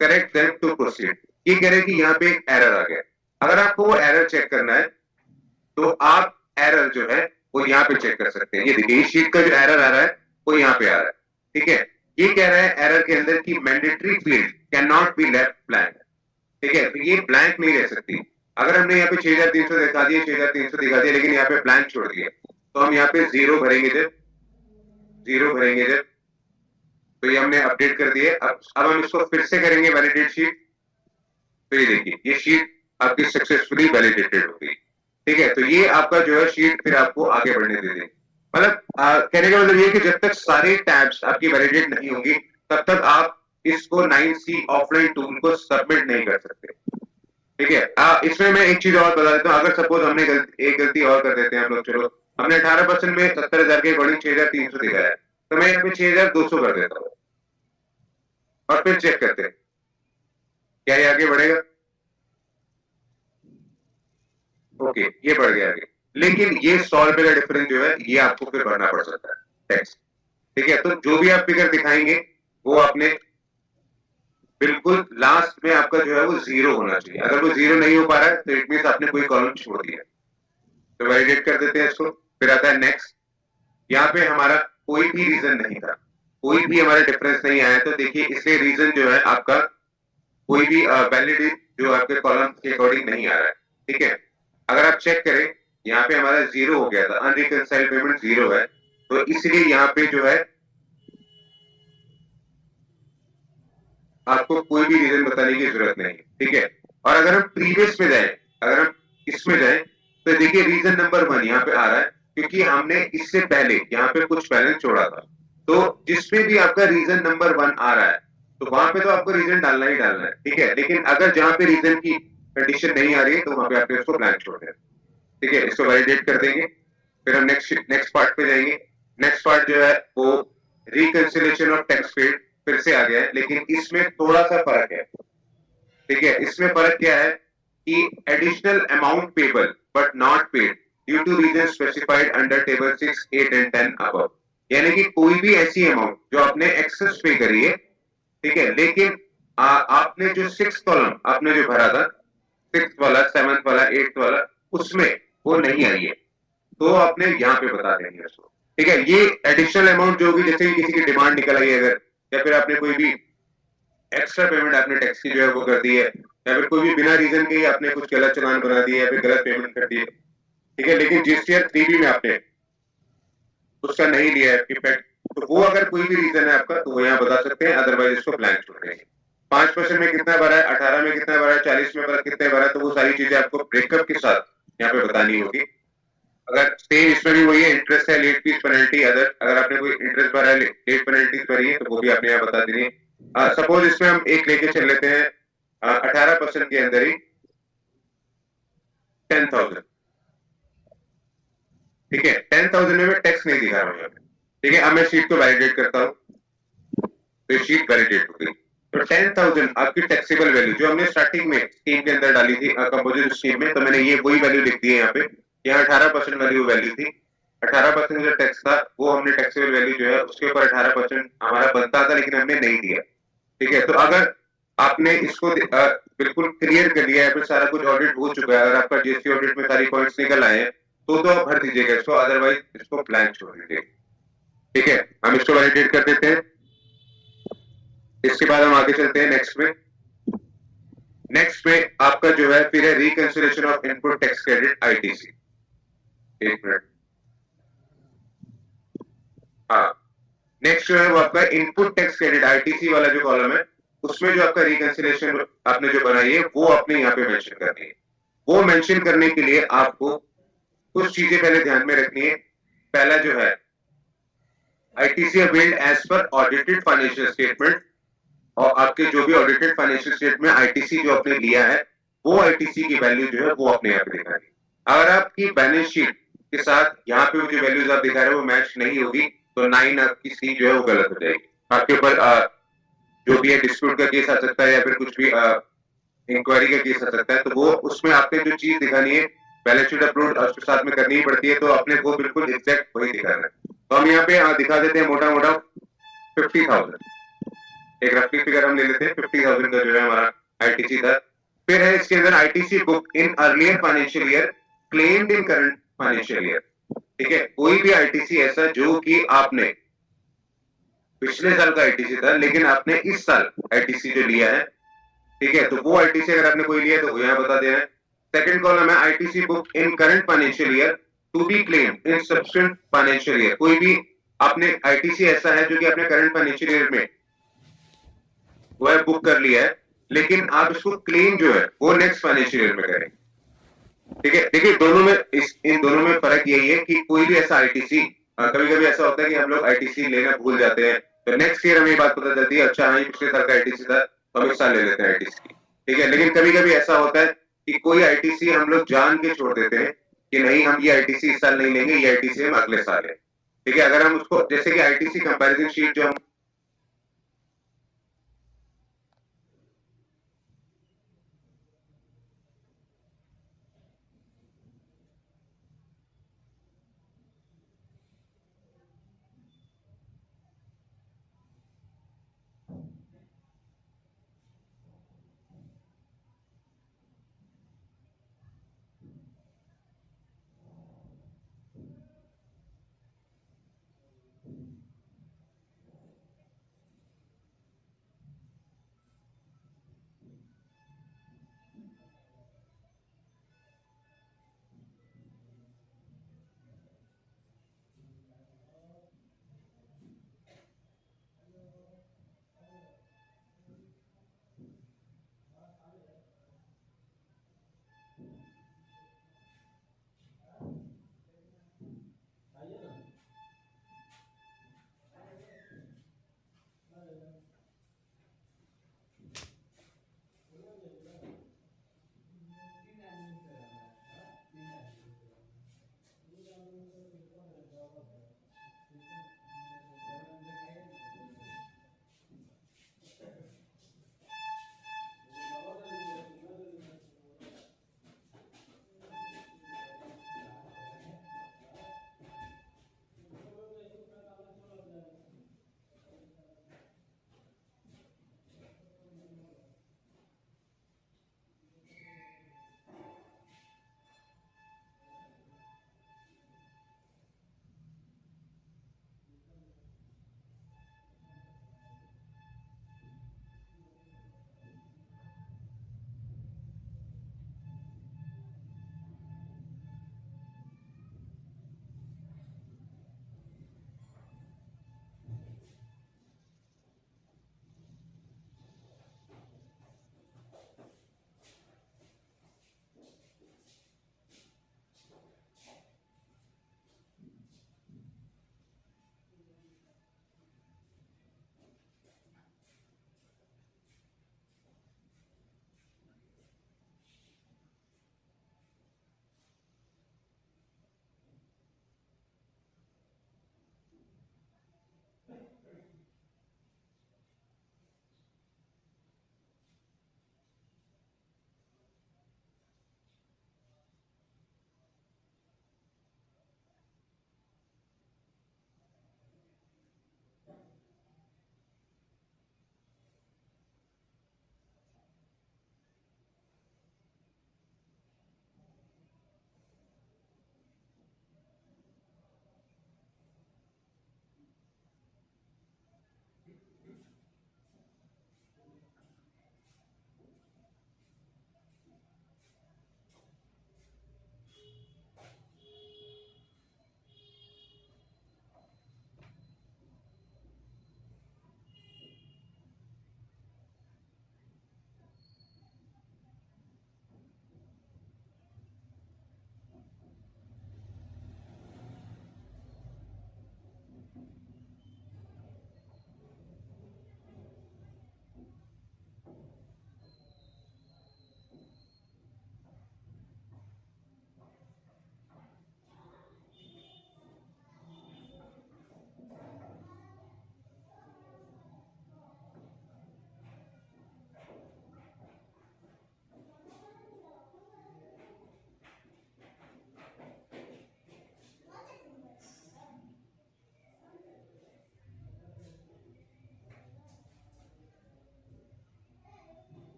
Speaker 1: correct them to proceed. ये कह रहे हैं कि यहाँ पे एक एरर आ गया। अगर आपको वो एरर चेक करना है तो आप एरर जो है वो यहाँ पे चेक कर सकते हैं। ये देखिए इस शीट का जो एरर आ रहा है वो यहाँ पे आ रहा है। ठीक है, ये कह रहा है एरर के अंदर की mandatory field can not be left blank. ठीक है, तो ये ब्लैंक नहीं रह सकती। अगर हमने यहाँ पे 6,300 दिखा दिया, 6,300 दिखा दिया, लेकिन यहाँ पे ब्लैंक छोड़ दिया, तो हम यहाँ पे 0 भरेंगे जब, 0 भरेंगे जब, तो ये हमने अपडेट कर दिया। अब हम इसको फिर से करेंगे वैलिडेट शीट। तो ये देखिए ये शीट आपकी सक्सेसफुली वैलिडेटेड हो गई। ठीक है, तो ये आपका जो है शीट फिर आपको आगे बढ़ने दे देंगे। मतलब कहने का मतलब ये कि जब तक सारे टैब्स आपकी वैलिडेट नहीं होंगी तब तक आप इसको 9C ऑफलाइन टूल को सबमिट नहीं कर सकते। ठीक है, इसमें मैं एक चीज और बता देता हूँ। अगर सपोज हमने एक गलती और कर देते हैं हम लोग, चलो हमने 18% में 70,000 के अकॉर्डिंग 6,300 दिखाया है, तो मैं यहाँ पे 6,200 कर देता हूँ और फिर चेक करते हैं क्या ये आगे बढ़ेगा। ओके, ये बढ़ गया आगे, लेकिन ये 100 रुपए का डिफरेंस जो है ये आपको फिर भरना पड़ सकता है टैक्स। ठीक है, तो जो भी आप फिगर दिखाएंगे वो आपने बिल्कुल लास्ट में आपका जो है वो 0 होना चाहिए। अगर वो 0 नहीं हो पा रहा है तो इट मीन आपने कोई कॉलम छोड़ दिया। तो वैलिडेट कर देते हैं इसको। फिर आता है नेक्स्ट। यहाँ पे हमारा कोई भी रीजन नहीं था, कोई भी हमारा डिफरेंस नहीं आया, तो देखिए इसलिए रीजन जो है आपका कोई भी वैलिड जो आपके कॉलम के अकॉर्डिंग नहीं आ रहा है। ठीक है, अगर आप चेक करें यहाँ पे हमारा 0 हो गया था, अनरिकंसाइल्ड पेमेंट 0 है, तो इसलिए यहाँ पे जो है आपको कोई भी रीजन बताने की जरूरत नहीं है। ठीक है, और अगर हम प्रीवियस में जाए, अगर हम इसमें जाए तो देखिए रीजन नंबर 1 यहाँ पे आ रहा है क्योंकि हमने इससे पहले यहाँ पे कुछ बैलेंस छोड़ा था। तो जिसमें भी आपका रीजन नंबर 1 आ रहा है तो वहां पे तो आपको रीजन डालना ही डालना है। ठीक है, लेकिन अगर जहां पे रीजन की कंडीशन नहीं आ रही है तो वहां पे आपने उसको ब्लैंक छोड़ देना। ठीक है, इसको वैलिडेट कर देंगे। फिर हम नेक्स्ट पार्ट पे जाएंगे। नेक्स्ट पार्ट जो है वो रिकंसिलेशन ऑफ टैक्स पेड फिर से आ गया है, लेकिन इसमें थोड़ा सा फर्क है। ठीक है, इसमें फर्क क्या है कि additional amount payable but not paid due to reason specified under table 6, 8 and 10 above, यानी कि कोई भी ऐसी अमाउंट जो आपने एक्सेस पे करी है, ठीक है, लेकिन आपने जो 6th कॉलम आपने जो भरा था, 6th वाला, 7th वाला, 8th वाला, उसमें वो नहीं आई है, तो आपने यहाँ पे बता देंगे उसको। ठीक है, ये एडिशनल अमाउंट जो भी, जैसे किसी की डिमांड निकल आई है अगर, या फिर आपने कोई भी एक्स्ट्रा पेमेंट आपने टैक्स की जो है वो कर दी है, या फिर कोई भी बिना रीजन के ही आपने कुछ गलत चालान बना दिया या फिर गलत पेमेंट कर दी है। ठीक है, लेकिन जिस ईयर 3B में आपने उसका नहीं लिया है इफेक्ट, तो वो अगर कोई भी रीजन है आपका तो वो यहाँ बता सकते हैं, अदरवाइज इसको ब्लैंक छोड़ देंगे। 5% में कितना भरा है, 18 में कितना भरा है, 40 में भरा कितने भरा है, तो वो सारी चीजें आपको ब्रेकअप के साथ यहाँ पे बतानी होगी। अगर सेम इसमें भी वही है, इंटरेस्ट है, लेट फीस पेनल्टी अदर, अगर आपने कोई इंटरेस्ट भरा है, लेट पेनल्टी भरी है, तो वो भी आपने यहाँ बता देनी है। सपोज इसमें हम एक लेके चल लेते हैं 18% के अंदर ही 10,000। ठीक है, 10,000 में मैं टैक्स नहीं दिखा रहा हूँ यहाँ पे। ठीक है, अब मैं शीट को वैलिडेट करता हूँ, तो शीट वैलिडेट हो गई। तो 10,000 आपकी टैक्सेबल वैल्यू जो हमने स्टार्टिंग में स्कीम के अंदर डाली थी कंपोजिट स्कीम में, तो मैंने ये वही वैल्यू लिख दी है यहाँ पे। यहाँ 18% वाली वो वैल्यू थी, 18% जो टैक्स था वो हमने टैक्सेबल वैल्यू जो है उसके ऊपर 18% हमारा बनता था, लेकिन हमने नहीं दिया। ठीक है, तो अगर आपने इसको बिल्कुल क्लियर कर लिया है, फिर सारा कुछ ऑडिट हो चुका है, अगर आपका जीएसटी ऑडिट में सारी पॉइंट्स निकल आए हैं तो आप भर दीजिएगा इसको, अदरवाइज इसको ब्लैंक छोड़ दीजिएगा। ठीक है, हम इसको वैलिडेट कर देते हैं। इसके बाद हम आगे चलते हैं नेक्स्ट में। नेक्स्ट में आपका जो है फिर है reconciliation of input tax credit ITC. एक मिनट, हाँ, नेक्स्ट जो है वो आपका इनपुट टैक्स क्रेडिट आईटीसी वाला जो कॉलम है, उसमें जो आपका रिकंसिलेशन आपने जो बनाई है वो आपने यहाँ पे मेंशन करनी है। वो मेंशन करने के लिए आपको कुछ चीजें पहले ध्यान में रखनी है। पहला जो है ITC availed as per audited financial statement, और आपके जो भी ऑडिटेड फाइनेंशियल स्टेटमेंट में आईटीसी जो आपने लिया है वो आईटीसी की वैल्यू जो है वो आपने यहाँ पे दिखानी है। अगर आपकी बैलेंस शीट के साथ यहाँ पे जो वैल्यूज आप दिखा रहे हो वो मैच नहीं होगी तो 9 आपकी सी जो है वो गलत हो जाएगी। आपके ऊपर जो भी है डिस्प्यूट का केस आ सकता है या फिर कुछ भी इंक्वायरी का केस आ सकता है, तो वो उसमें आपने जो चीज दिखानी है बैलेंस शीट अपलोड उसके साथ में करनी ही पड़ती है, तो आपने वो बिल्कुल एग्जैक्ट वही दिखाना है। तो हम यहाँ पे दिखा देते हैं मोटा मोटा 50,000, एक रफली फिगर हम ले लेते हैं 50,000 का जो है हमारा आईटीसी था। फिर है इसके अंदर ITC book in earlier financial year claimed in current financial year. ठीक है, कोई भी आईटीसी ऐसा जो कि आपने पिछले साल का आईटीसी था लेकिन आपने इस साल आईटीसी जो लिया है, ठीक है, तो वो आईटीसी अगर आपने कोई लिया है तो यहाँ बता देना है। सेकंड कॉलम है ITC book in current financial year to be claimed in subsequent financial year. कोई भी आपने आईटीसी ऐसा है जो कि आपने करंट फाइनेंशियल ईयर में वो है बुक कर लिया है, लेकिन आप इसको क्लेम जो है वो नेक्स्ट फाइनेंशियल ईयर में करें। ठीक है, देखिए दोनों में इन दोनों में फर्क यही है कि कोई भी ऐसा आईटीसी, कभी कभी ऐसा होता है कि हम लोग आईटीसी लेना भूल जाते हैं, तो नेक्स्ट ईयर हमें बात पता चलती है अच्छा हाँ पिछले साल का आईटीसी था तो हम इस साल ले लेते हैं आईटीसी। ठीक है, लेकिन कभी कभी ऐसा होता है कि कोई आईटीसी हम लोग जान के छोड़ देते हैं कि नहीं हम ये आईटीसी इस साल नहीं लेंगे, ये आईटीसी हम अगले साल है। ठीक है, अगर हम उसको जैसे कि आईटीसी कंपैरिजन शीट जो हम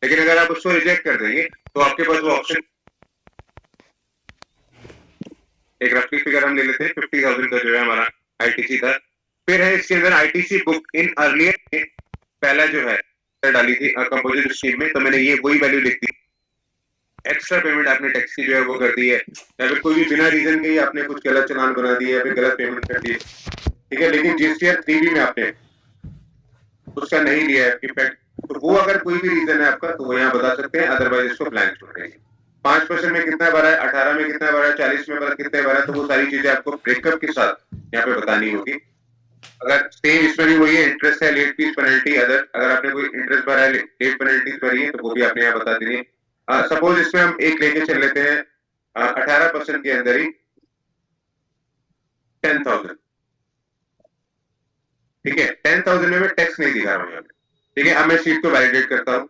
Speaker 1: लेकिन अगर आप उसको रिजेक्ट कर देंगे तो आपके पास वो ऑप्शन, एक रफली फिगर हम ले लेते हैं, 50,000 का जो है हमारा आईटीसी था। फिर है इसके अंदर आईटीसी बुक इन अर्लियर, पहला जो है डाली थी कंपोजिट स्कीम में, तो मैंने ये वही वैल्यू लिख दी। एक्स्ट्रा पेमेंट आपने टैक्स की जो है वो कर दी है, या फिर कोई भी बिना रीजन के ही आपने कुछ गलत चालान बना दिया या फिर गलत पेमेंट कर दी, ठीक है। लेकिन जीएसटीआर 3B में आपने उसका नहीं लिया है इफेक्ट, तो वो अगर कोई भी रीजन है आपका तो वो यहाँ बता सकते हैं, अदरवाइज इसको ब्लैंक छोड़ देंगे। 5% में कितना भरा है, 18 में कितना भरा है, 40 में कितने भरा है, तो वो सारी चीजें आपको ब्रेकअप के साथ यहाँ पे बतानी होगी। अगर सेम इसमें भी वही है, इंटरेस्ट है, लेट फीस पेनल्टी अदर, अगर आपने कोई इंटरेस्ट भरा है, लेट पेनल्टी भरी है, तो वो भी आपने यहाँ बता देनी है। सपोज इसमें हम एक लेके चल लेते हैं 18% के अंदर ही 10,000, ठीक है। 10,000 में मैं टैक्स नहीं दिखा रहा हूँ यहाँ पे, ठीक है। अब मैं शीट को वैलिडेट करता हूँ,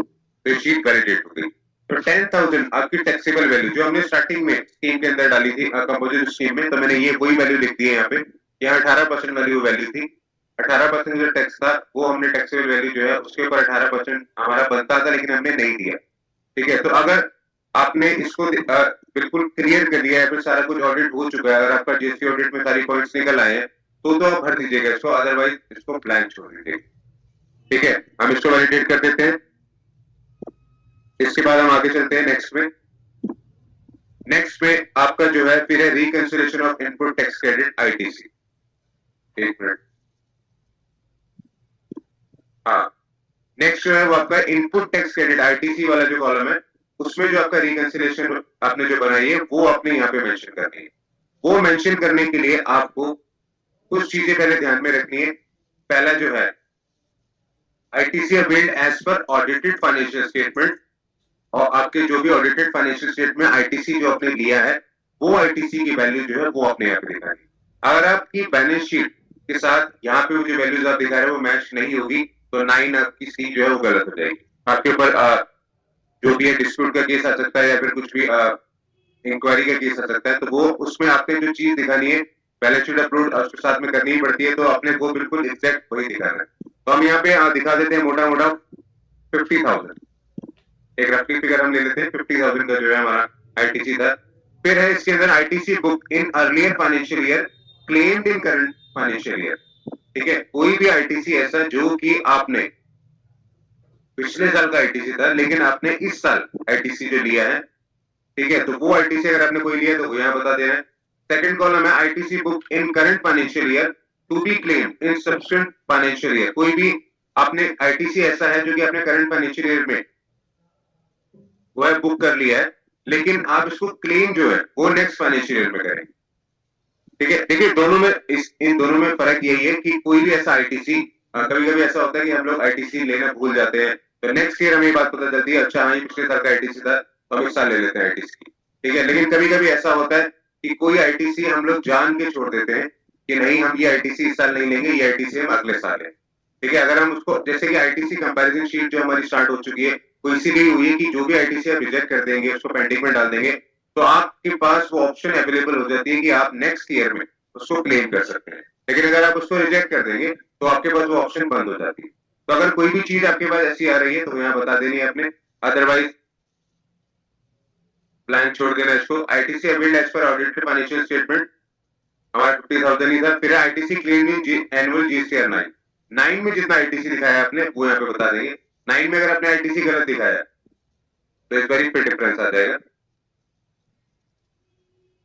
Speaker 1: तो शीट वैलिडेट हो गई। तो 10,000 आपकी टैक्सेबल वैल्यू जो हमने स्टार्टिंग में स्कीम के अंदर डाली थी कंपोजिट स्कीम में, तो मैंने ये वही वैल्यू लिख दी है यहाँ पे। यहाँ 18% वाली वैल्यू थी, 18% जो टैक्स था वो हमने टैक्सेबल वैल्यू जो है उसके ऊपर 18% हमारा बनता था, लेकिन हमने नहीं दिया, ठीक है। तो अगर आपने इसको बिल्कुल क्लियर कर दिया है, फिर सारा कुछ ऑडिट हो चुका है, अगर आपका जीएसटी ऑडिट में सारी पॉइंट्स निकल आए हैं, तो आप भर दीजिएगा इसको, अदरवाइज इसको ब्लैंक छोड़ दीजिएगा, ठीक है। हम इसको वैलिडेट कर देते हैं। इसके बाद हम आगे चलते हैं नेक्स्ट में। नेक्स्ट में आपका जो है फिर है reconsideration of input tax credit ITC. एक मिनट, हाँ, नेक्स्ट जो है वो आपका इनपुट टैक्स क्रेडिट आईटीसी वाला जो कॉलम है, उसमें जो आपका रिकंसिडरेशन आपने जो बनाई है वो आपने यहाँ पे मेंशन करनी है। वो मेंशन करने के लिए आपको कुछ चीजें पहले ध्यान में रखनी है। पहला जो है ITC availed as per audited financial statement, और आपके जो भी ऑडिटेड फाइनेंशियल स्टेटमेंट में आईटीसी जो आपने लिया है वो आईटीसी की वैल्यू जो है वो आपने यहाँ पे दिखानी है। अगर आपकी बैलेंस शीट के साथ यहाँ पे जो वैल्यूज आप दिखा रहे हैं वो मैच नहीं होगी, तो 9 आपकी सी जो है वो गलत हो जाएगी। आपके ऊपर जो भी है डिस्प्यूट का केस आ सकता है, या फिर कुछ भी इंक्वायरी का केस आ सकता है, तो वो उसमें आपने जो चीज दिखानी है बैलेंस शीट अपलोड उसके साथ में करनी ही पड़ती है, तो आपने वो बिल्कुल एग्जैक्ट वही दिखाना है। तो हम यहाँ पे दिखा देते हैं मोटा मोटा 50,000, एक रफली फिगर हम ले लेते हैं, 50,000 का जो है हमारा आईटीसी था। फिर है इसके अंदर ITC book in earlier financial year claimed in current financial year, ठीक है। कोई भी आईटीसी ऐसा जो कि आपने पिछले साल का आईटीसी था लेकिन आपने इस साल आईटीसी जो लिया है, ठीक है, तो वो आईटीसी अगर आपने कोई लिया तो वो यहाँ बता दे रहे हैं। सेकंड कॉलम है ITC book in current financial year to be claimed in subsequent financial year. कोई भी आपने आईटीसी ऐसा है जो कि आपने करंट फाइनेंशियल ईयर में वो है बुक कर लिया है, लेकिन आप इसको क्लेम जो है वो नेक्स्ट फाइनेंशियल ईयर में करेंगे, ठीक है। देखिए दोनों में इन दोनों में फर्क यही है कि कोई भी ऐसा आईटीसी, कभी कभी ऐसा होता है कि हम लोग आईटीसी लेना भूल जाते हैं, तो नेक्स्ट ईयर हमें ये बात पता चलती है, अच्छा हाँ ये पिछले साल का आईटीसी था तो हम इस साल ले लेते हैं आईटीसी, ठीक है। लेकिन कभी कभी ऐसा होता है कि कोई आईटीसी हम लोग जान के छोड़ देते हैं कि नहीं हम ये आईटीसी इस साल नहीं लेंगे, ये आईटीसी हम अगले साल है, ठीक है। अगर हम उसको जैसे कि आईटीसी कंपैरिजन शीट जो हमारी स्टार्ट हो चुकी है वो इसीलिए हुई है कि जो भी आईटीसी आप रिजेक्ट कर देंगे उसको पेंडिंग में डाल देंगे, तो आपके पास वो ऑप्शन अवेलेबल हो जाती है कि आप नेक्स्ट ईयर में उसको क्लेम कर सकते हैं। लेकिन अगर आप उसको रिजेक्ट कर देंगे तो आपके पास वो ऑप्शन बंद हो जाती है। तो अगर कोई भी चीज आपके पास ऐसी आ रही है तो यहाँ बता देनी है आपने, अदरवाइज ब्लैंक छोड़ देना इसको। ITC availed as per audited financial statement हमारा 50,000 ही था। फिर ITC claim in annual GSTR 9 में जितना आईटीसी दिखाया है आपने वो यहाँ पे बता देंगे। 9 में अगर आपने आईटीसी गलत दिखाया तो इस बार पे डिफरेंस आ जाएगा,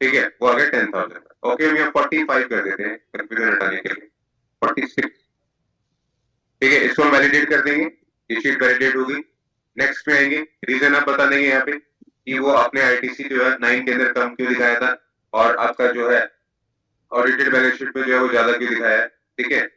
Speaker 1: ठीक है, वो आ गया 10,000। ओके, हम यहाँ 45 कर देते हैं कंफ्यूजन हटाने के लिए, 46, ठीक है। इसको हम वैलिडेट कर देंगे, ये शीट वैलिडेट होगी। नेक्स्ट पे आएंगे, रीजन आप बता देंगे यहाँ पे कि वो आपने आईटीसी जो है 9 के अंदर कम क्यों दिखाया था, और आपका जो है ऑडिटेड बैलेंस शीट में जो है वो ज्यादा क्यों दिखाया है, ठीक है।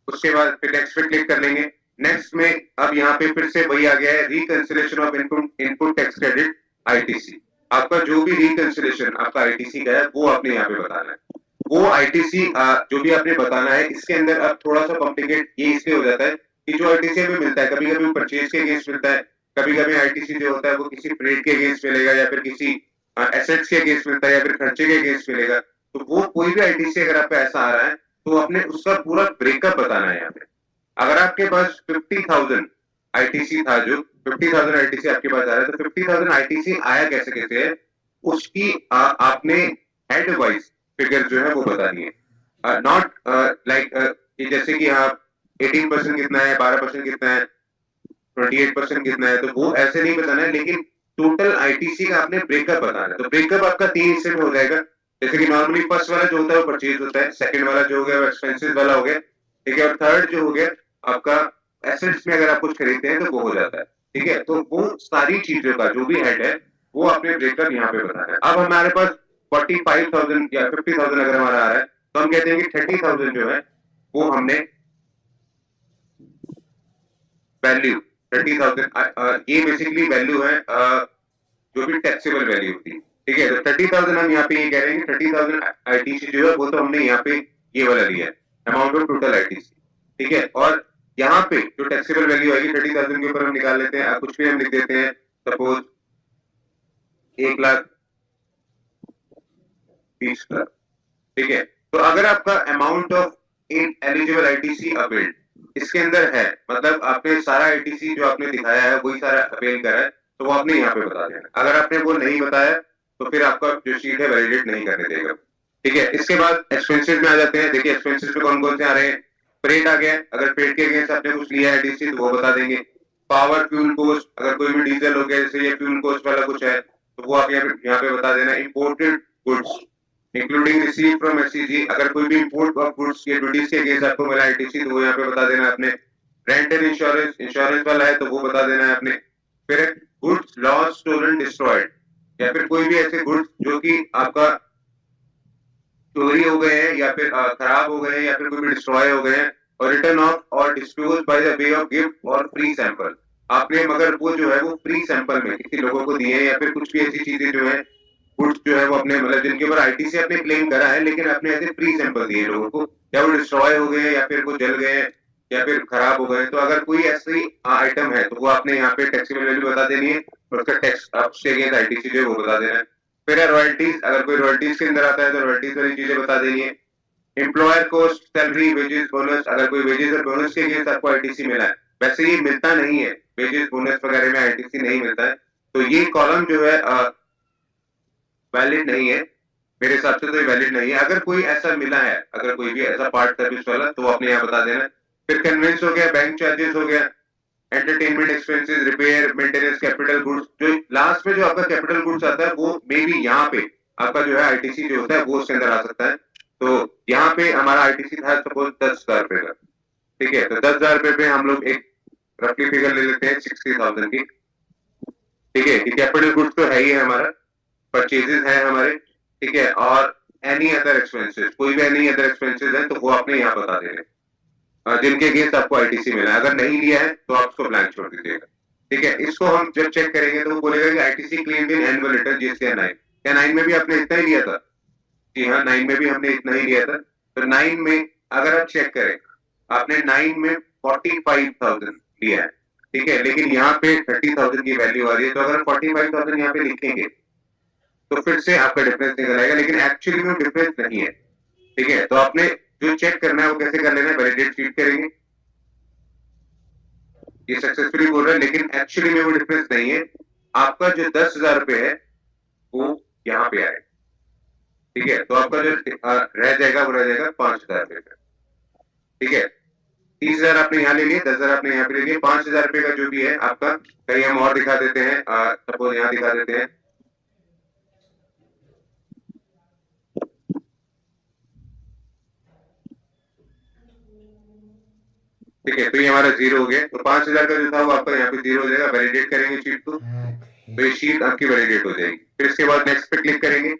Speaker 1: उसके बाद फिर नेक्स्ट पे क्लिक कर लेंगे। नेक्स्ट में अब यहाँ पे फिर से वही आ गया है, reconsideration of input tax credit ITC. आपका जो भी रिकंसिडरेशन आपका आईटीसी का है वो आपने यहाँ पे बताना है। वो आईटीसी जो भी आपने बताना है, इसके अंदर अब थोड़ा सा कॉम्प्लिकेट ये इसलिए हो जाता है कि जो आईटीसी हमें मिलता है कभी कभी परचेज के अगेंस्ट मिलता है, कभी कभी आईटीसी जो होता है वो किसी ट्रेड के अगेंस्ट मिलेगा, या फिर किसी एसेट्स के अगेंस्ट मिलता है, या फिर खर्चे के अगेंस्ट मिलेगा। तो वो कोई भी आईटीसी अगर आपका ऐसा आ रहा है तो आपने उसका पूरा ब्रेकअप बताना है यहाँ पे। अगर आपके पास 50,000 आईटीसी था जो 50,000 आईटीसी आपके पास आ रहा है, तो 50,000 आईटीसी आया कैसे कैसे है, उसकी आपने हेड वाइज फिगर जो है वो बतानी है, नॉट लाइक जैसे कि आप 18% कितना है, 12% कितना है, 28% कितना है, तो वो ऐसे नहीं बताना है, लेकिन टोटल आईटीसी का आपने ब्रेकअप बताना है। तो ब्रेकअप आपका 3 हिस्से में हो जाएगा, जैसे कि नॉर्मली फर्स्ट वाला जो होता है वो परचेज होता है, सेकंड वाला जो हो गया वो एक्सपेंसेस वाला हो गया, ठीक है, और थर्ड जो हो गया आपका एसेट्स में अगर आप कुछ खरीदते हैं तो वो हो जाता है, ठीक है। तो वो सारी चीजों का जो भी हेड है वो आपने ब्रेकअप यहाँ पे बताना है। अब हमारे पास 45,000 या 50,000 अगर हमारा आ रहा है, तो हम कहते हैं कि 30,000 जो है वो हमने वैल्यू 30,000, ये बेसिकली वैल्यू है जो भी टैक्सेबल वैल्यू होती है, ठीक है। तो 30,000 हम यहाँ पे ये कह रहे हैं कि 30,000 आईटीसी जो है वो तो हमने यहाँ पे ये वाला लिया है, अमाउंट ऑफ टोटल आईटीसी, ठीक है। और यहाँ पे जो टैक्सेबल वैल्यू आएगी 30,000 के ऊपर हम निकाल लेते हैं, कुछ भी हम लिख देते हैं, सपोज 1,30,00,000, ठीक है। तो अगर आपका amount of eligible ITC availed इसके अंदर है, मतलब आपने सारा आईटीसी जो आपने दिखाया है वही सारा अवेल करा है, तो वो आपने यहाँ पे बता देना। अगर आपने वो नहीं बताया तो फिर आपका जो शीट है वैलिडेट नहीं करने देगा, ठीक है। इसके बाद एक्सपेंसेस में आ जाते हैं। देखिए एक्सपेंसेस में कौन कौन से आ रहे हैं, फ्रेट आ गया, अगर फ्रेट के अगेंस्ट आपने कुछ लिया है आईटीसी तो वो बता देंगे। पावर फ्यूल कोस्ट, अगर कोई भी डीजल हो गया जैसे ये फ्यूल कोस्ट वाला कुछ है तो वो आप यहाँ पे बता देना। Imported goods including receive from SCG, अगर कोई भी इंपोर्ट ऑफ गुड्स के ड्यूटीज के अगेंस्ट आपको मिला आईटीसी तो वो यहाँ पे बता देना आपने। रेंट एंड इंश्योरेंस, इंश्योरेंस वाला है तो वो बता देना है आपने। फिर गुड्स लॉस्ट स्टोलन डिस्ट्रॉयड, या फिर कोई भी ऐसे गुड्स जो कि आपका चोरी हो गए हैं या फिर खराब हो गए हैं या फिर कोई भी डिस्ट्रॉय हो गए हैं, और रिटर्न ऑफ और dispose by the way of gift और फ्री सैंपल, आपने मगर वो जो है वो फ्री सैंपल में किसी लोगों को दिए हैं, या फिर कुछ भी ऐसी चीजें जो है गुड्स जो है वो अपने मतलब जिनके ऊपर आईटीसी आपने क्लेम करा है लेकिन आपने ऐसे फ्री सैंपल दिए लोगों को, या वो डिस्ट्रॉय हो गए या फिर वो जल गए या फिर खराब हो गए, तो अगर कोई ऐसी आइटम है तो वो आपने यहाँ पे टैक्सेबल वैल्यू बता देनी है और उसका टैक्स आपसे अगेंस्ट आईटीसी जो है वो बता देना है। फिर है रॉयल्टीज, अगर कोई रॉयल्टीज के अंदर आता है तो रॉयल्टीज वाली चीजें बता देनी है। Employer cost, salary, wages, bonus, अगर कोई वेजेस और बोनस के अगेंस्ट आपको आईटीसी मिला है, वैसे ये मिलता नहीं है, वेजेस बोनस वगैरह में आईटीसी नहीं मिलता है, तो ये कॉलम जो है वैलिड नहीं है, मेरे हिसाब से तो ये वैलिड नहीं है। अगर कोई ऐसा मिला है, अगर कोई भी ऐसा पार्ट सर्विस वाला तो वो आपने यहाँ बता देना। फिर कन्वेंस हो गया, बैंक चार्जेस हो गया, entertainment expenses, repair, maintenance, capital goods, जो लास्ट में जो आपका कैपिटल गुड्स आता है वो मे बी यहाँ पे आपका जो है आईटीसी जो होता है वो उसके अंदर आ सकता है। तो यहाँ पे हमारा आईटीसी था सपोज 10,000 रुपए का, ठीक है। तो 10,000 रुपए पे हम लोग एक रफली फिगर ले लेते हैं 60,000 की, ठीक है। कैपिटल गुड्स तो है ही है हमारा, परचेजेस है हमारे, ठीक है, और एनी अदर एक्सपेंसेस, कोई भी एनी अदर एक्सपेंसेस है तो वो आपने यहाँ बता देने, जिनके अगेंस्ट आपको आईटीसी मिला है। अगर नहीं लिया है तो आप उसको ब्लैंक छोड़ दीजिएगा, ठीक है। इसको हम जब चेक करेंगे तो वो बोलेगा कि आईटीसी क्लेम्ड इन एनुअल रिटर्न जीएसटी 9, क्या 9 में भी आपने इतना ही लिया था? जी हाँ, 9 में भी हमने इतना ही लिया था। तो 9 में अगर आप चेक करें, आपने 9 में 45,000 लिया है, ठीक है, लेकिन यहाँ पे 30,000 की वैल्यू आ रही है, तो अगर 45,000 यहाँ पे लिखेंगे तो फिर से आपका डिफरेंस निकल आएगा, लेकिन एक्चुअली में डिफरेंस नहीं है, ठीक है। तो आपने जो चेक करना है वो कैसे कर लेना है, वैलिडेट शीट करेंगे, ये सक्सेसफुली बोल रहा है, लेकिन एक्चुअली में वो डिफरेंस नहीं है। आपका जो 10,000 रुपए है वो यहाँ पे आए, ठीक है। तो आपका जो रह जाएगा वो रह जाएगा 5,000 रुपए का, ठीक है। 30,000 आपने यहाँ ले लिए, 10,000 आपने यहाँ पे ले लिए, 5,000 रुपए का जो भी है आपका, कहीं हम और दिखा देते हैं, सपोज यहाँ दिखा देते हैं, ठीक है। तो ये हमारा जीरो हो गया, तो 5,000 का जो था वो आपका यहाँ पे जीरो हो जाएगा। वैलिडेट करेंगे शीट को तो ये शीट आपकी वैलिडेट हो जाएगी। फिर इसके बाद नेक्स्ट पे क्लिक करेंगे।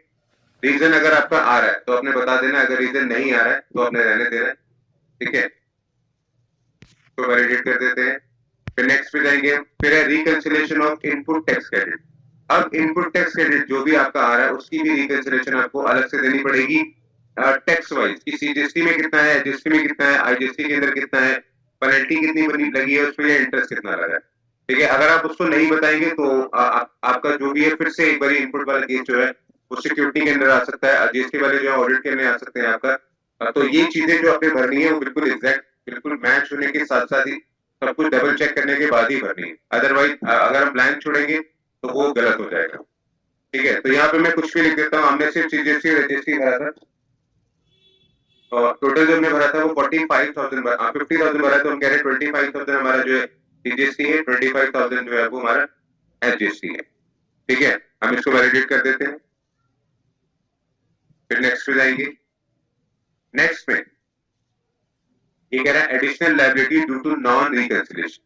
Speaker 1: रीजन अगर आपका आ रहा है तो आपने बता देना, अगर रीजन नहीं आ रहा है तो आपने रहने देना है, ठीक है। तो वैलिडेट कर देते हैं। फिर नेक्स्ट पे जाएंगे, फिर है reconciliation of input tax credit. अब इनपुट टैक्स क्रेडिट जो भी आपका आ रहा है उसकी भी रिकंसिलेशन आपको अलग से देनी पड़ेगी टैक्स वाइज, कि सीजीएसटी में कितना है, जीएसटी में कितना है, आईजीएसटी के अंदर कितना है, पेनल्टी कितनी बनी लगी है उस पर, इंटरेस्ट कितना लगा है, ठीक है। अगर आप उसको नहीं बताएंगे तो आपका जो भी है फिर से एक बार इनपुट वाला केस जो है वो सिक्योरिटी के अंदर आ सकता है, जीएसटी वाले जो है ऑडिट के अंदर आ सकते हैं आपका। तो ये चीजें जो आपने भरनी है वो बिल्कुल एग्जैक्ट, बिल्कुल मैच होने के साथ साथ ही सब कुछ डबल चेक करने के बाद ही भरनी है, अदरवाइज अगर हम ब्लैंक छोड़ेंगे तो वो गलत हो जाएगा। ठीक है, तो यहाँ पे मैं कुछ भी लिख देता हूँ। हमने सिर्फ जीएसटी रजिस्ट्री भरा था और टोटल जो हमने भरा था वो 45,000 50,000 भरा, तो हम कह रहे हैं 25,000 हमारा जो है जीएसटी है, 25,000 जो है वो हमारा एसजीएसटी है। ठीक है, हम इसको वैलिडेट कर देते हैं, फिर नेक्स्ट पे जाएंगे। नेक्स्ट में ये कह रहा है additional liability due to non reconciliation.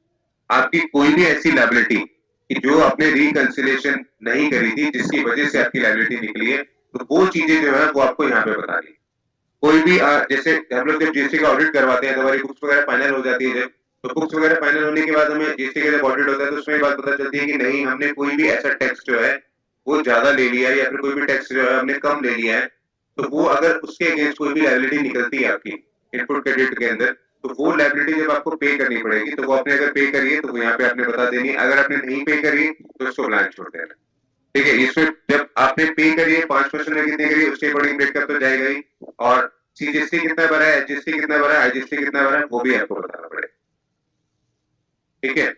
Speaker 1: आपकी कोई भी ऐसी लायबिलिटी कि जो आपने रिकंसिलेशन नहीं करी थी जिसकी वजह से आपकी लायबिलिटी निकली है, तो वो चीजें जो है वो आपको यहाँ पे बतानी है। कोई भी जैसे हम लोग जब जीएसटी का ऑडिट करवाते हैं तो हमारी बुक्स वगैरह फाइनल हो जाती है जब, तो बुक्स वगैरह फाइनल होने के बाद हमें जीएसटी का जब ऑडिट होता है तो उसमें बात पता चलती है कि नहीं, हमने कोई भी ऐसा टैक्स जो है वो ज्यादा ले लिया है या फिर कोई भी टैक्स जो है हमने कम ले लिया है, तो वो अगर उसके अगेंस्ट कोई भी लायबिलिटी निकलती है आपकी इनपुट क्रेडिट के अंदर, तो वो लायबिलिटी जब आपको पे करनी पड़ेगी तो वो आपने अगर पे करी है तो वो यहाँ पे आपने बता देनी है, अगर आपने नहीं पे करी तो उसको ब्लैंक छोड़ देना। ठीक है, इसमें जब आपने पे करी है 5% में कितने करी उसके अकॉर्डिंग ब्रेकअप तो जाएगा ही, और सीजीएसटी कितना भरा है, एचजीएसटी कितना भरा है, आईजीएसटी कितना भरा है, वो भी आपको बताना पड़ेगा। ठीक है,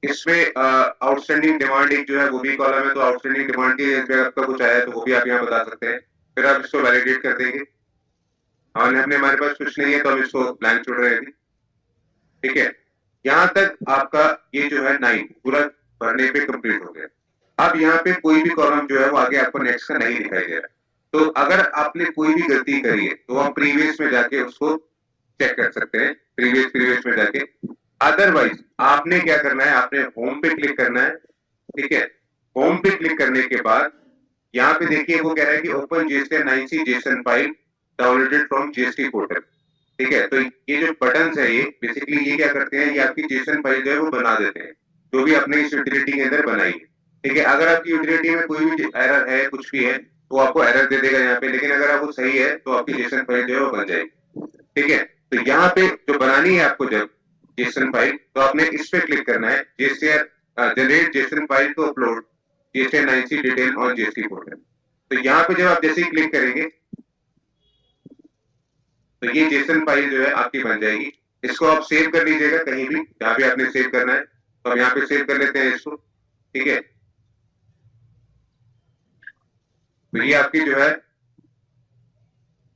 Speaker 1: इसमें आउटस्टैंडिंग डिमांड एक जो है वो भी कॉलम है, तो आउटस्टैंडिंग डिमांड की अगर आपका कुछ आया है तो वो भी आप यहाँ बता सकते हैं, फिर आप इसको वैलिडेट कर देंगे। और हमने हमारे पास कुछ नहीं है तो हम इसको ब्लैंक छोड़ रहे हैं। ठीक है, यहाँ तक आपका ये जो है 9 पूरा भरने पे कंप्लीट हो गया। अब यहाँ पे कोई भी कॉलम जो है वो आगे आपको नेक्स्ट का नहीं दिखाई दे रहा, तो अगर आपने कोई भी गलती करी है तो आप प्रीवियस में जाके उसको चेक कर सकते हैं, प्रीवियस में जाके। अदरवाइज आपने क्या करना है, आपने होम पे क्लिक करना है। ठीक है, होम पे क्लिक करने के बाद यहाँ पे देखिए वो कह रहा है कि open GST 9C JSON file downloaded from GST portal. ठीक है, तो ये जो बटन है ये बेसिकली ये क्या करते हैं, ये आपकी जेसन फाइल जो है वो बना देते हैं जो भी आपने इस यूटिलिटी के अंदर बनाई है। ठीक है, अगर आपकी यूटिलिटी में कोई भी एरर है कुछ भी है तो आपको एरर दे देगा यहाँ पे, लेकिन अगर आप वो सही है तो आपकी जेसन फाइल जो है वो बन जाएगी। ठीक है, तो यहाँ पे जो बनानी है आपको जब जेसन फाइल, तो आपने इस पे क्लिक करना है, JCR generate JSON file to upload JSON 9C detail on GST portal. तो यहाँ पे जब आप जैसे ही क्लिक करेंगे तो ये जेसन फाइल जो है आपकी बन जाएगी। इसको आप सेव कर लीजिएगा कहीं भी जहां भी आपने सेव करना है, तो हम यहाँ पे सेव कर लेते हैं इसको। ठीक है, तो ये आपकी जो है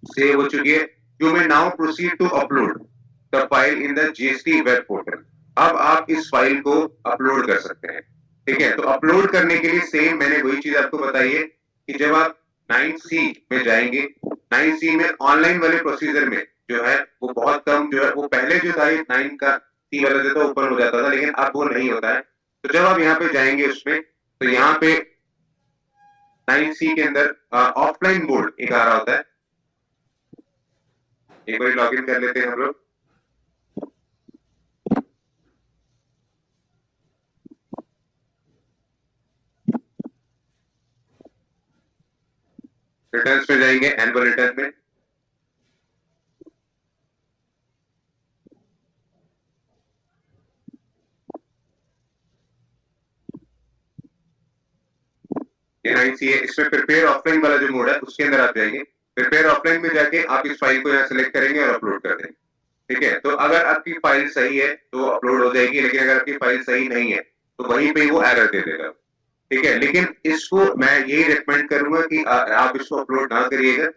Speaker 1: सेव हो चुकी है। You may now proceed to upload the file in the GST web portal. अब आप इस फाइल को अपलोड कर सकते हैं। ठीक है, तो अपलोड करने के लिए सेम मैंने वही चीज आपको बताई है कि जब आप 9C में जाएंगे, 9C में ऑनलाइन वाले प्रोसीजर में जो है वो बहुत कम जो है, वो पहले जो था 9 का C वाला जो था ओपन हो जाता था, लेकिन अब वो नहीं होता है। तो जब आप यहाँ पे जाएंगे उसमें, तो यहाँ पे 9C के अंदर ऑफलाइन मोड एक आ रहा होता है, एक बार लॉग इन कर लेते हैं हम लोग। रिटर्न्स में जाएंगे, एनुअल रिटर्न में ये 9C है, इसमें प्रिपेयर ऑफलाइन वाला जो मोड है उसके अंदर आप जाएंगे। प्रिपेयर ऑफलाइन में जाके आप इस फाइल को यहाँ सेलेक्ट करेंगे और अपलोड कर देंगे। ठीक है, तो अगर आपकी फाइल सही है तो अपलोड हो जाएगी, लेकिन अगर आपकी फाइल सही नहीं है तो वहीं पे वो एरर दे देगा। ठीक है, लेकिन इसको मैं यही रिकमेंड करूंगा कि आप इसको अपलोड ना करिएगा।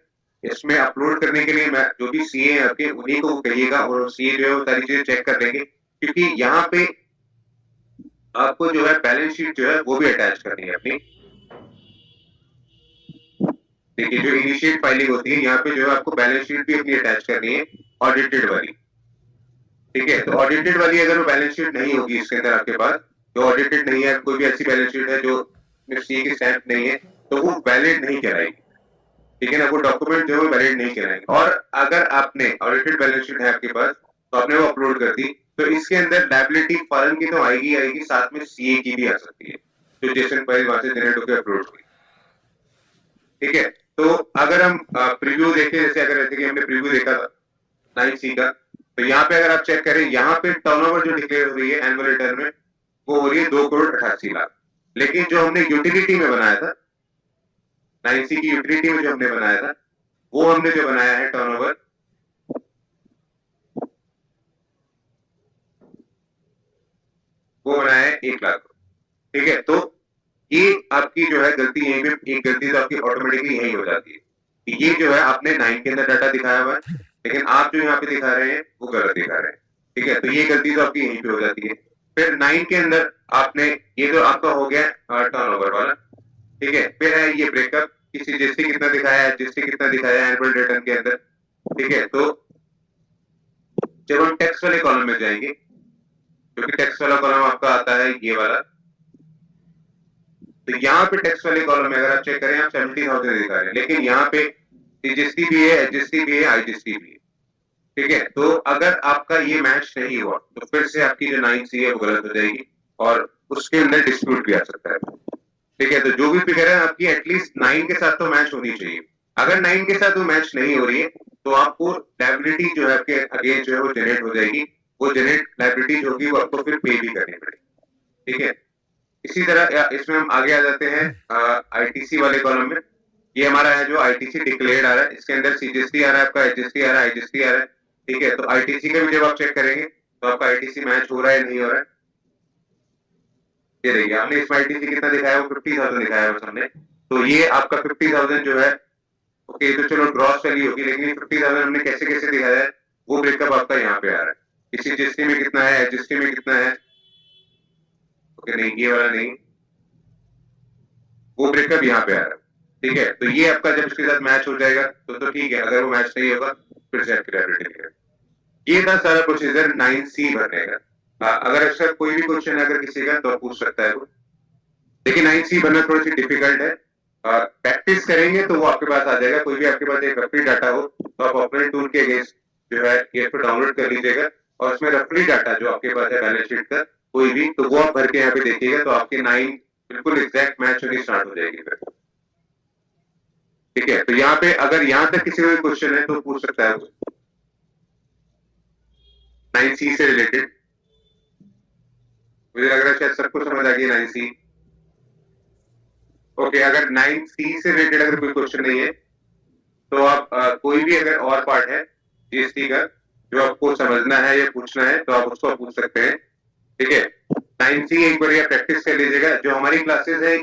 Speaker 1: इसमें अपलोड करने के लिए मैं जो भी सीए है आपके उन्हीं को कहिएगा, और सीए जो है वो सारी चीजें चेक कर लेंगे, क्योंकि यहाँ पे आपको जो है बैलेंस शीट जो है वो भी अटैच करनी है अपनी। देखिए जो इनिशिएट फाइलिंग होती है यहाँ पे जो है आपको बैलेंस शीट भी अपनी अटैच करनी है, ऑडिटेड वाली। ठीक है, तो ऑडिटेड वाली अगर वो बैलेंस शीट नहीं होगी इसके अंदर आपके पास, जो ऑडिटेड नहीं है, कोई भी ऐसी बैलेंस शीट है जो सीए की स्टैंप नहीं है, तो वो वैलिड नहीं कहलाएगी। ठीक है ना, वो डॉक्यूमेंट जो है वैलिड नहीं कहलाएंगे। और अगर आपने ऑडिटेड बैलेंस शीट है आपके पास तो आपने वो अपलोड कर दी, तो इसके अंदर लायबिलिटी फॉरन की तो आएगी आएगी, साथ में सीए की भी आ सकती है जो जेसन फाइल वहां से जनरेट होकर अपलोड हुई। ठीक है, तो अगर हम प्रीव्यू देखें, जैसे अगर जैसे कि हमने प्रीव्यू देखा था 9C का, तो यहाँ पे अगर आप चेक करें, यहाँ पे टर्नओवर जो डिक्लेयर हो रही है एनुअल रिटर्न में वो हो रही है 2,88,00,000। लेकिन जो हमने यूटिलिटी में बनाया था 9C की यूटिलिटी में जो हमने बनाया था, वो हमने जो बनाया है टर्नओवर वो बनाया है 1 लाख। ठीक है, तो ये आपकी जो है गलती यहीं पे, एक गलती तो आपकी ऑटोमेटिकली यही हो जाती है कि ये जो है आपने 9 के अंदर डाटा दिखाया हुआ है, लेकिन आप जो यहाँ पे दिखा रहे हैं वो गलत दिखा रहे हैं। ठीक है, तो ये गलती तो आपकी यहीं पे हो जाती है। फिर 9 के अंदर आपने, ये तो आपका हो गया टर्नओवर वाला। ठीक है, फिर है ये ब्रेकअप, किसी जीएसटी कितना दिखाया है, जीएसटी कितना दिखाया है एनुअल रिटर्न के अंदर। ठीक है, तो जब हम टैक्स वाले कॉलम में जाएंगे, क्योंकि टैक्स वाला कॉलम आपका आता है ये वाला, तो यहाँ पे टैक्स वाले कॉलम में अगर आप चेक करें, आप 70,000 दिखा रहे हैं, लेकिन यहाँ पे जीएसटी भी है, एचएसटी भी है, आईजीएसटी भी है। ठीक है, तो अगर आपका ये मैच नहीं हुआ तो फिर से आपकी जो 9C है वो गलत हो जाएगी और उसके अंदर डिस्प्यूट भी आ सकता है। ठीक है, तो जो भी फिगर है आपकी एटलीस्ट 9 के साथ तो मैच होनी चाहिए। अगर 9 के साथ वो मैच नहीं हो रही है तो आपको लायबिलिटी जो है आपके अगेंस्ट जो है वो जनरेट हो जाएगी। वो जनरेट लायबिलिटी जो होगी वो आपको फिर पे भी करनी पड़ेगी। ठीक है, इसी तरह इसमें हम आगे आ जाते हैं आईटीसी वाले कॉलम में। ये हमारा है जो आईटीसी डिक्लेयर्ड आ रहा है, इसके अंदर सीजीएसटी आ रहा है, आपका एचएसटी आ रहा है, आईजीएसटी आ रहा है। ठीक है, तो आईटीसी का भी जब आप चेक करेंगे तो आपका आईटीसी मैच हो रहा है नहीं हो रहा है। ये देखिए, हमने इसमें आईटीसी कितना दिखाया है, वो 50,000 दिखाया है बस हमने। तो ये आपका 50,000 जो है, ओके, तो चलो ग्रॉस वैल्यू होगी, लेकिन 50,000 हमने कैसे कैसे दिखाया है वो ब्रेकअप आपका यहाँ पे आ रहा है। इसी जीएसटी में कितना है, एचएसटी में कितना है, ओके नहीं ये वाला नहीं, वो ब्रेकअप यहाँ पे आ रहा है। ठीक है, तो ये आपका जब इसके साथ मैच हो जाएगा तो ठीक है, अगर वो मैच नहीं होगा फिर से आपकी लायबिलिटी निकलेगी। ये था सारा प्रोसीजर 9C भरने का। अगर ऐसा कोई भी क्वेश्चन है अगर किसी का तो पूछ सकता है वो, लेकिन 9C भरना थोड़ी सी डिफिकल्ट है। प्रैक्टिस करेंगे तो वो आपके पास आ जाएगा। कोई भी आपके पास एक रफली डाटा हो तो आप अपने टूल के अगेंस्ट जो है ये इसको डाउनलोड कर लीजिएगा और उसमें रफली डाटा जो आपके पास है बैलेंस शीट का कोई भी, तो वो आप भर के यहाँ पे देखिएगा तो आपके 9 बिल्कुल एग्जैक्ट मैच होनी स्टार्ट हो जाएगी फिर। ठीक है, तो यहाँ पे अगर यहाँ तक किसी को क्वेश्चन है तो पूछ सकता है वो 9C से रिलेटेड। मुझे लग रहा है शायद सबको समझ आ गई 9C। ओके, अगर 9C से रिलेटेड अगर कोई क्वेश्चन नहीं है तो आप कोई भी अगर और पार्ट है जीएसटी का जो आपको समझना है या पूछना है तो आप उसको पूछ सकते हैं। ठीक है, 9C एक बार प्रैक्टिस कर लीजिएगा। जो हमारी क्लासेस है,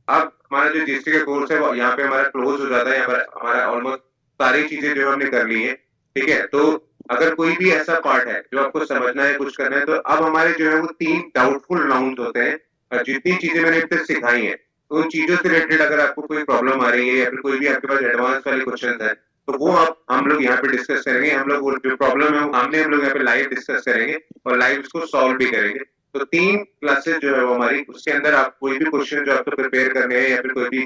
Speaker 1: अब हमारा जो जीएसटी का कोर्स है वो यहाँ पे हमारा क्लोज हो जाता है। यहाँ पर हमारा ऑलमोस्ट सारी चीजें जो हमने कर ली है। ठीक है, तो अगर कोई भी ऐसा पार्ट है जो आपको समझना है, कुछ करना है, तो अब हमारे जो है वो 3 डाउटफुल राउंड होते हैं। और जितनी चीजें मैंने अब तक सिखाई है तो उन चीजों से रिलेटेड अगर आपको कोई प्रॉब्लम आ रही है या फिर कोई भी आपके पास एडवांस वाले क्वेश्चन है तो वो आप हम लोग यहाँ पे डिस्कस करेंगे। हम लोग जो प्रॉब्लम है सामने हम लोग यहाँ पे लाइव डिस्कस करेंगे और लाइव उसको सॉल्व भी करेंगे। तो 3 क्लासेस जो है वो हमारी, उसके अंदर आप कोई भी क्वेश्चन जो आपको प्रिपेयर करने हैं या फिर कोई भी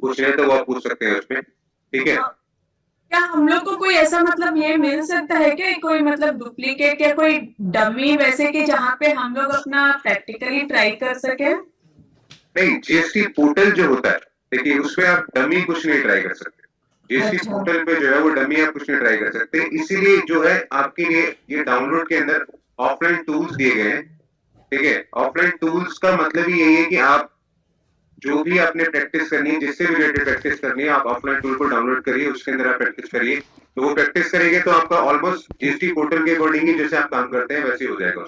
Speaker 1: पूछने हैं तो वो आप पूछ सकते हैं उसमें। ठीक है,
Speaker 3: क्या हम लोग को कोई ऐसा मतलब ये मिल सकता है कि कोई मतलब डुप्लीकेट या कोई डमी वैसे कि जहाँ पे हम लोग अपना प्रैक्टिकली ट्राई कर सके?
Speaker 1: नहीं, जीएसटी पोर्टल जो होता है देखिए उसमें आप डमी कुछ नहीं ट्राई कर सकते। जीएसटी
Speaker 3: अच्छा।
Speaker 1: पोर्टल पे जो है वो डमी आप कुछ नहीं ट्राई कर सकते। इसीलिए जो है आपके लिए ये डाउनलोड के अंदर ऑफलाइन टूल्स दिए गए हैं। ठीक है, ऑफलाइन टूल्स का मतलब ही यही है कि आप जो भी आपने प्रैक्टिस करनी है, जिससे भी रिलेटेड प्रैक्टिस करनी है, आप ऑफलाइन टूल को डाउनलोड करिए, उसके अंदर आप प्रैक्टिस करिए। तो वो प्रैक्टिस करेंगे तो आपका ऑलमोस्ट जीएसटी पोर्टल के अकॉर्डिंग ही जैसे आप काम करते हैं वैसे ही हो जाएगा।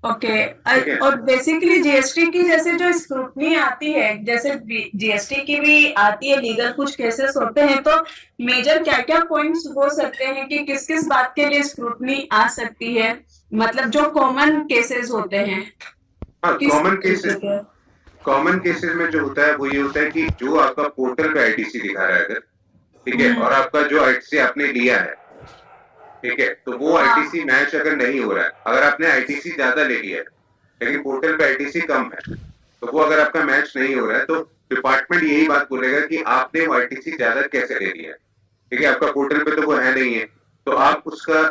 Speaker 3: ओके, और बेसिकली जीएसटी की जैसे जो स्क्रूटनी आती है, जैसे जीएसटी की भी आती है, लीगल कुछ केसेस होते हैं, तो मेजर क्या क्या पॉइंट्स हो सकते हैं कि किस किस बात के लिए स्क्रूटनी आ सकती है, मतलब जो कॉमन केसेस होते हैं?
Speaker 1: हाँ,
Speaker 3: किस
Speaker 1: कॉमन केसेस में जो होता है वो ये होता है कि जो आपका पोर्टल पे आईटीसी दिखा रहा है अगर, ठीक है, और आपका जो आईटीसी आपने लिया है, ठीक है, तो वो आईटीसी मैच अगर नहीं हो रहा है, अगर आपने आईटीसी ज्यादा ले लिया है लेकिन पोर्टल पे आईटीसी कम है, तो वो अगर आपका मैच नहीं हो रहा है तो डिपार्टमेंट यही बात बोलेगा कि आपने वो आईटीसी ज्यादा कैसे ले लिया है। ठीक है, आपका पोर्टल पे तो वो है नहीं है, तो आप उसका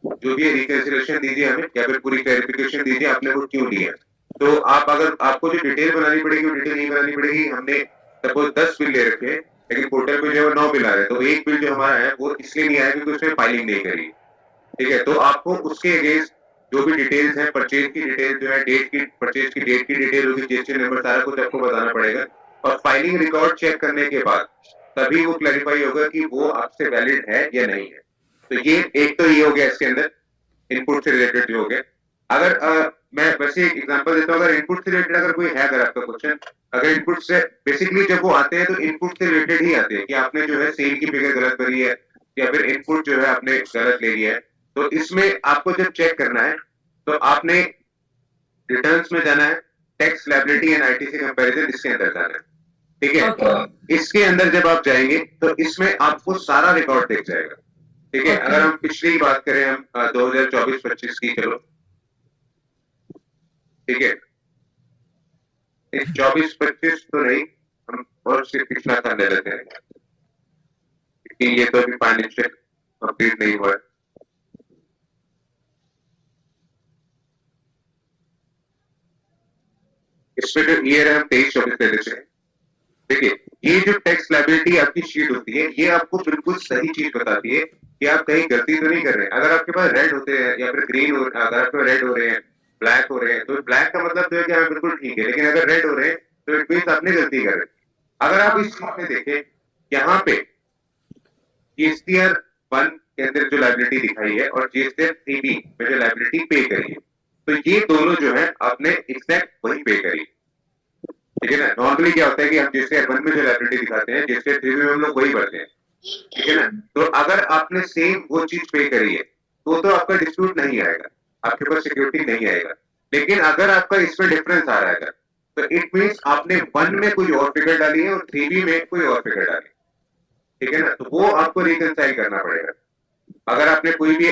Speaker 1: जो भी रिकैंसिलेशन दीजिए हमें या फिर पूरी क्लैरिफिकेशन दीजिए आपने वो क्यों लिया है। तो आप अगर आपको जो डिटेल बनानी पड़ेगी वो डिटेल नहीं बनानी पड़ेगी। हमने सपोज 10 बिल ले रखे हैं लेकिन पोर्टल पे जो है 9 बिल आ रहे हैं, तो एक बिल जो हमारा है वो इसलिए नहीं आया क्योंकि उसने फाइलिंग नहीं करी। ठीक है, तो आपको उसके अगेंस्ट जो भी डिटेल्स हैं, परचेज की डिटेल जो है, डेट की, परचेज की डेट की डिटेल होगी, जीएसटी नंबर, सारा कुछ आपको बताना पड़ेगा। और फाइलिंग रिकॉर्ड चेक करने के बाद तभी वो क्लैरिफाई होगा कि वो आपसे वैलिड है या नहीं है। तो ये एक तो ये हो गया इसके अंदर इनपुट से रिलेटेड जो हो गया। अगर मैं वैसे एक एग्जांपल देता हूँ, अगर इनपुट से रिलेटेड अगर कोई है, अगर आपका क्वेश्चन, अगर इनपुट से बेसिकली जब वो आते हैं तो इनपुट से रिलेटेड ही आते हैं कि आपने जो है सेल की फिगर गलत भरी है या फिर इनपुट जो है आपने गलत ले लिया है, तो इसमें आपको जब चेक करना है तो आपने रिटर्न्स में जाना है, tax liability and ITC comparison इसके अंदर जाना है, ठीक है।
Speaker 3: Okay.
Speaker 1: इसके अंदर जब आप जाएंगे तो इसमें आपको सारा रिकॉर्ड दिख जाएगा, ठीक है।
Speaker 3: Okay.
Speaker 1: अगर हम पिछली की बात करें, हम 2024-25 की, चलो ठीक है, 24-25 तो नहीं, हम और सिर्फ पिछला साल ले लेते हैं क्योंकि ये तो अभी फाइनेंशियल कंप्लीट नहीं हुआ है। इसमें जो ईयर है हम 23-24 ले लेते हैं। देखिए, ये जो टैक्स लायबिलिटी आपकी शीट होती है, ये आपको बिल्कुल सही चीज बताती है कि आप कहीं गलती तो नहीं कर रहे हैं। अगर आपके पास रेड होते हैं या फिर ग्रीन हो, अगर आपके पास रेड हो रहे हैं, ब्लैक हो रहे हैं, तो ब्लैक का मतलब तो है कि हाँ बिल्कुल ठीक है, लेकिन अगर रेड हो रहे हैं तो इट मीन्स आपने गलती कर रहे हैं। अगर आप इस चीज में देखें, यहाँ पे जीएसटीआर 1 के अंदर जो लायबिलिटी दिखाई है और जीएसटीआर 3B में जो लायबिलिटी पे करी है, तो ये दोनों जो है आपने एग्जैक्ट वही पे करी, ठीक है ना। नॉर्मली क्या होता है कि हम जीएसटीआर 1 में जो लायबिलिटी दिखाते हैं, जीएसटीआर 3B में हम लोग वही भरते हैं, ठीक है ना। तो अगर आपने सेम वो चीज पे करी है तो आपका डिस्प्यूट नहीं आएगा, आपके पास सिक्योरिटी नहीं आएगा। लेकिन अगर आपका इसमें डिफरेंस आ रहा है तो इट मीन्स आपने 1 में कोई और फिगर डाली है और 3B में कोई और फिगर डाली, ठीक है ना। तो वो आपको रिकंसाइल करना पड़ेगा। अगर आपने कोई भी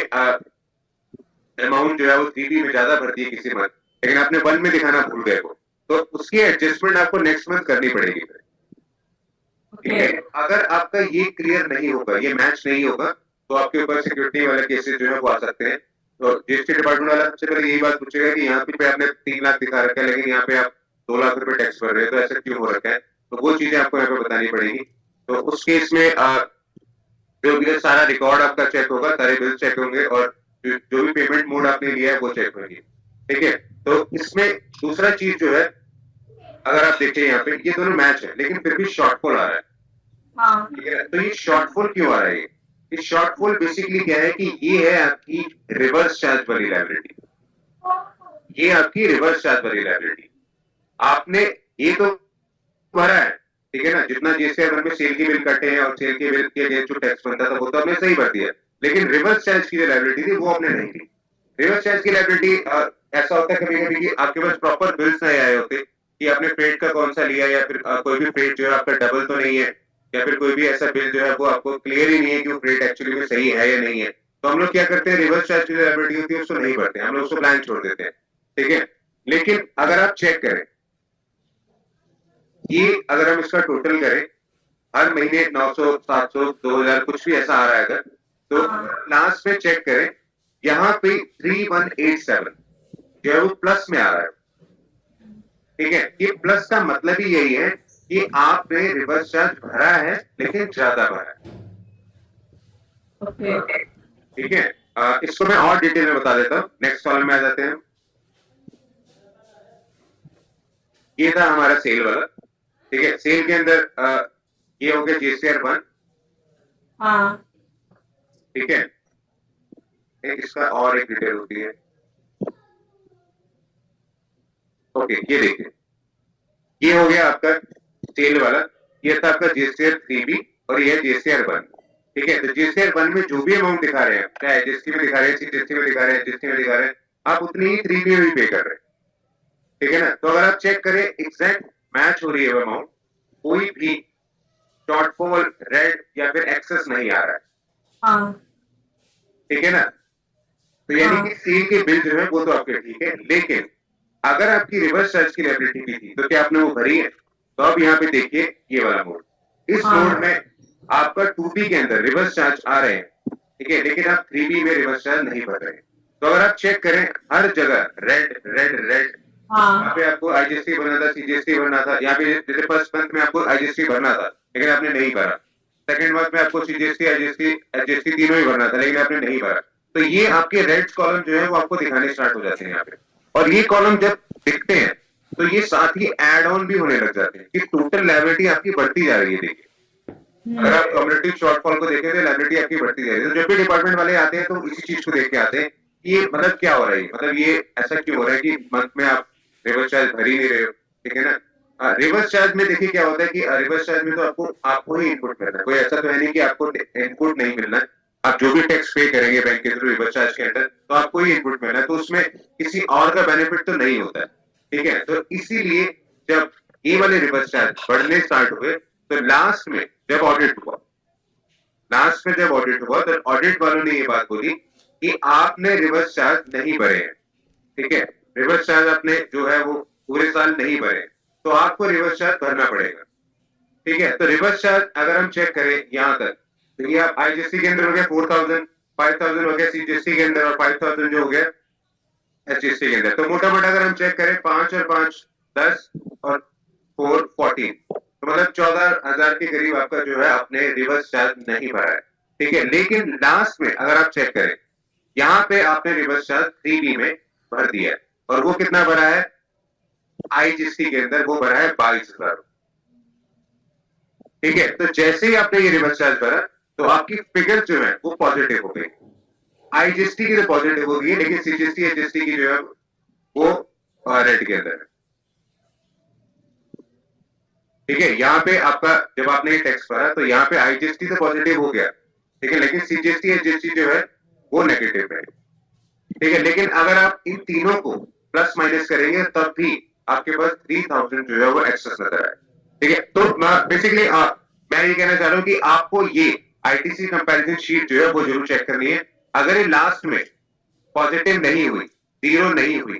Speaker 1: अमाउंट जो है वो 3B में ज्यादा भर दी किसी मंथ, लेकिन आपने 1 में दिखाना भूल गए वो, तो उसकी एडजस्टमेंट आपको नेक्स्ट मंथ करनी पड़ेगी, ठीक है। अगर आपका ये क्लियर नहीं होगा, ये मैच नहीं होगा, तो आपके ऊपर सिक्योरिटी वाले केसेस जो है वो आ सकते हैं। तो जीएसटी डिपार्टमेंट वाला सबसे पहले यही बात पूछेगा कि यहाँ पे आपने 3 लाख दिखा रखा है लेकिन यहाँ पे आप 2 लाख रुपए टैक्स भर रहे हैं, तो ऐसा क्यों हो रखा है, तो वो चीजें आपको यहाँ पे बतानी पड़ेगी। तो उस केस में जो भी सारा रिकॉर्ड आपका चेक होगा, सारे बिल चेक होंगे और जो भी पेमेंट मोड आपने लिया है वो चेक होंगे, ठीक है। तो इसमें दूसरा चीज जो है, अगर आप देखें यहाँ पे ये दोनों मैच है लेकिन फिर भी शॉर्टफॉल आ रहा है,
Speaker 3: हाँ.
Speaker 1: ठीक है। तो ये शॉर्टफॉल क्यों आ रहा है? ये शॉर्टफॉल बेसिकली क्या है कि ये है आपकी रिवर्स चार्ज वाली लायबिलिटी, ये आपकी रिवर्स चार्ज वाली लायबिलिटी। आपने ये तो भरा है, ठीक है ना, जितना जीएसटी में सेल की बिल कटे हैं और सेल के बिल के लिए जो टैक्स बनता था वो तो आपने सही भर दिया, लेकिन रिवर्स चार्ज की जो लायबिलिटी थी वो आपने नहीं की। रिवर्स चार्ज की लायबिलिटी ऐसा होता है कभी कभी कि आपके पास प्रॉपर बिल्स नहीं आए होते कि आपने फ्रेट का कौन सा लिया, या फिर कोई भी फ्रेट जो है आपका डबल तो नहीं है, या फिर कोई भी ऐसा बिल जो है वो आपको क्लियर ही नहीं है कि वो फ्रेट एक्चुअली में सही है या नहीं है। तो हम लोग क्या करते हैं, रिवर्स चार्ज की जो लायबिलिटी होती है उसको नहीं भरते, हम लोग उसको ब्लैंक छोड़ देते हैं, ठीक है। लेकिन अगर आप चेक करें, ये अगर हम इसका टोटल करें, हर महीने 900, 700, 2000 कुछ भी ऐसा आ रहा है अगर, तो लास्ट में चेक करें, यहाँ पे 3187 जो है वो प्लस में आ रहा है, ठीक है। ये प्लस का मतलब ही यही है कि आपने रिवर्स चार्ज भरा है लेकिन ज्यादा भरा है, ठीक है। इसको मैं और डिटेल में बता देता हूँ, नेक्स्ट कॉलम में आ जाते हैं। ये था हमारा सेल वाला, ठीक है। सेल के अंदर ये हो गया जीएसटीआर 1,
Speaker 3: हाँ.
Speaker 1: ठीक है। इसका और एक डिटेल होती है, ओके, ये देखिए, ये हो गया आपका सेल वाला, ये था आपका जीएसटीआर 3B और ये जीएसटीआर 1, ठीक है। तो जीएसटीआर 1 में जो भी अमाउंट दिखा रहे हैं, चाहे जीएसटी में दिखा रहे हैं, जीएसटी में दिखा रहे हैं, जीएसटी में दिखा रहे हैं, आप उतनी ही 3B में भी पे कर रहे हैं, ठीक है ना। तो अगर आप चेक करें एग्जैक्ट मैच हो रही है अमाउंट, कोई भी शॉर्टफॉल, रेड या फिर एक्सेस नहीं आ रहा है,
Speaker 3: हाँ.
Speaker 1: ठीक है ना। तो यानी कि सेल के बिल जो है वो तो आपके ठीक है, लेकिन अगर आपकी रिवर्स चार्ज की लायबिलिटी भी थी तो क्या आपने वो भरी है? तो अब यहाँ पे देखिए ये वाला मोड, इस मोड में आपका 2B के अंदर रिवर्स चार्ज आ रहे हैं, ठीक है, लेकिन आप 3B में रिवर्स चार्ज नहीं भर रहे हैं। तो अगर आप चेक करें हर जगह रेड रेड रेड, यहाँ पे आपको आईजीएसटी भरना था, सीजीएसटी भरना था, यहाँ पे जैसे फर्स्ट मंथ में आपको आईजीएसटी भरना था लेकिन आपने नहीं भरा, सेकंड मंथ में आपको सीजीएसटी आईजीएसटी एचजीएसटी तीनों ही भरना था लेकिन आपने नहीं भरा। तो ये आपके रेड कॉलम जो है वो आपको दिखाने स्टार्ट हो जाते हैं यहाँ पे, और ये कॉलम जब दिखते हैं तो ये साथ ही एड ऑन भी होने लग जाते हैं कि टोटल लायबिलिटी आपकी बढ़ती जा रही है। देखिए अगर आप कम्युनिटी शॉर्टफॉल को देखें तो लायबिलिटी आपकी बढ़ती जा रही है। तो जब भी डिपार्टमेंट वाले आते हैं तो इसी चीज को देख के आते हैं ये मतलब क्या हो रहा है, मतलब ये ऐसा क्यों हो रहा है कि मंथ में आप रिवर्स चार्ज भर ही नहीं रहे हो, ठीक है ना। रिवर्स चार्ज में देखिए क्या होता है कि रिवर्स चार्ज में तो आपको ही इनपुट करना है, कोई ऐसा तो है नहीं कि आपको इनपुट नहीं मिलना है। आप जो भी टैक्स पे करेंगे बैंक के थ्रू रिवर्स चार्ज के अंदर, तो आपको ही इनपुट मिलना है, तो उसमें किसी और का बेनिफिट तो नहीं होता है, ठीक है। तो इसीलिए जब ये वाले रिवर्स चार्ज बढ़ने स्टार्ट हुए, तो लास्ट में जब ऑडिट हुआ, तो ऑडिट वालों ने ये बात बोली कि आपने रिवर्स चार्ज नहीं भरे हैं, ठीक है। रिवर्स चार्ज आपने जो है वो पूरे साल नहीं भरे, तो आपको रिवर्स चार्ज भरना पड़ेगा, ठीक है। तो रिवर्स चार्ज अगर हम चेक करें यहाँ तक, तो ये आप आईजीएसटी के अंदर हो गया 4000, 5000 हो गया सीजीएसटी के अंदर, और 5000 जो हो गया एचजीएसटी के अंदर। तो मोटा मोटा अगर हम चेक करें 5 और 5 10 और 4 14, तो मतलब 14,000 के करीब आपका जो है आपने रिवर्स चार्ज नहीं भरा है, ठीक है। लेकिन लास्ट में अगर आप चेक करें, यहाँ पे आपने रिवर्स चार्ज 3B में भर दिया है, और वो कितना भरा है आईजीएसटी के अंदर, वो भरा है 22,000, ठीक है। तो जैसे ही आपने ये रिवर्स चार्ज भरा, तो आपकी फिगर जो है वो पॉजिटिव हो गई, आईजीएसटी की तो पॉजिटिव हो गई, लेकिन सीजीएसटी एचजीएसटी की जो है वो रेड के अंदर है, ठीक है। यहाँ पे आपका जब आपने ये टैक्स भरा, तो यहाँ पे आईजीएसटी तो पॉजिटिव हो गया, ठीक है, लेकिन सीजीएसटी एचजीएसटी जो है वो नेगेटिव है, ठीक है। लेकिन अगर आप इन तीनों को प्लस माइनस करेंगे, तब भी आपके पास 3000 जो है वो एक्सेस नजर आए, ठीक है। तो बेसिकली मैं ये कहना चाह रहा हूँ कि आपको ये आईटीसी कंपैरिजन शीट जो है वो जरूर चेक करनी है। अगर ये लास्ट में पॉजिटिव नहीं हुई, जीरो नहीं हुई,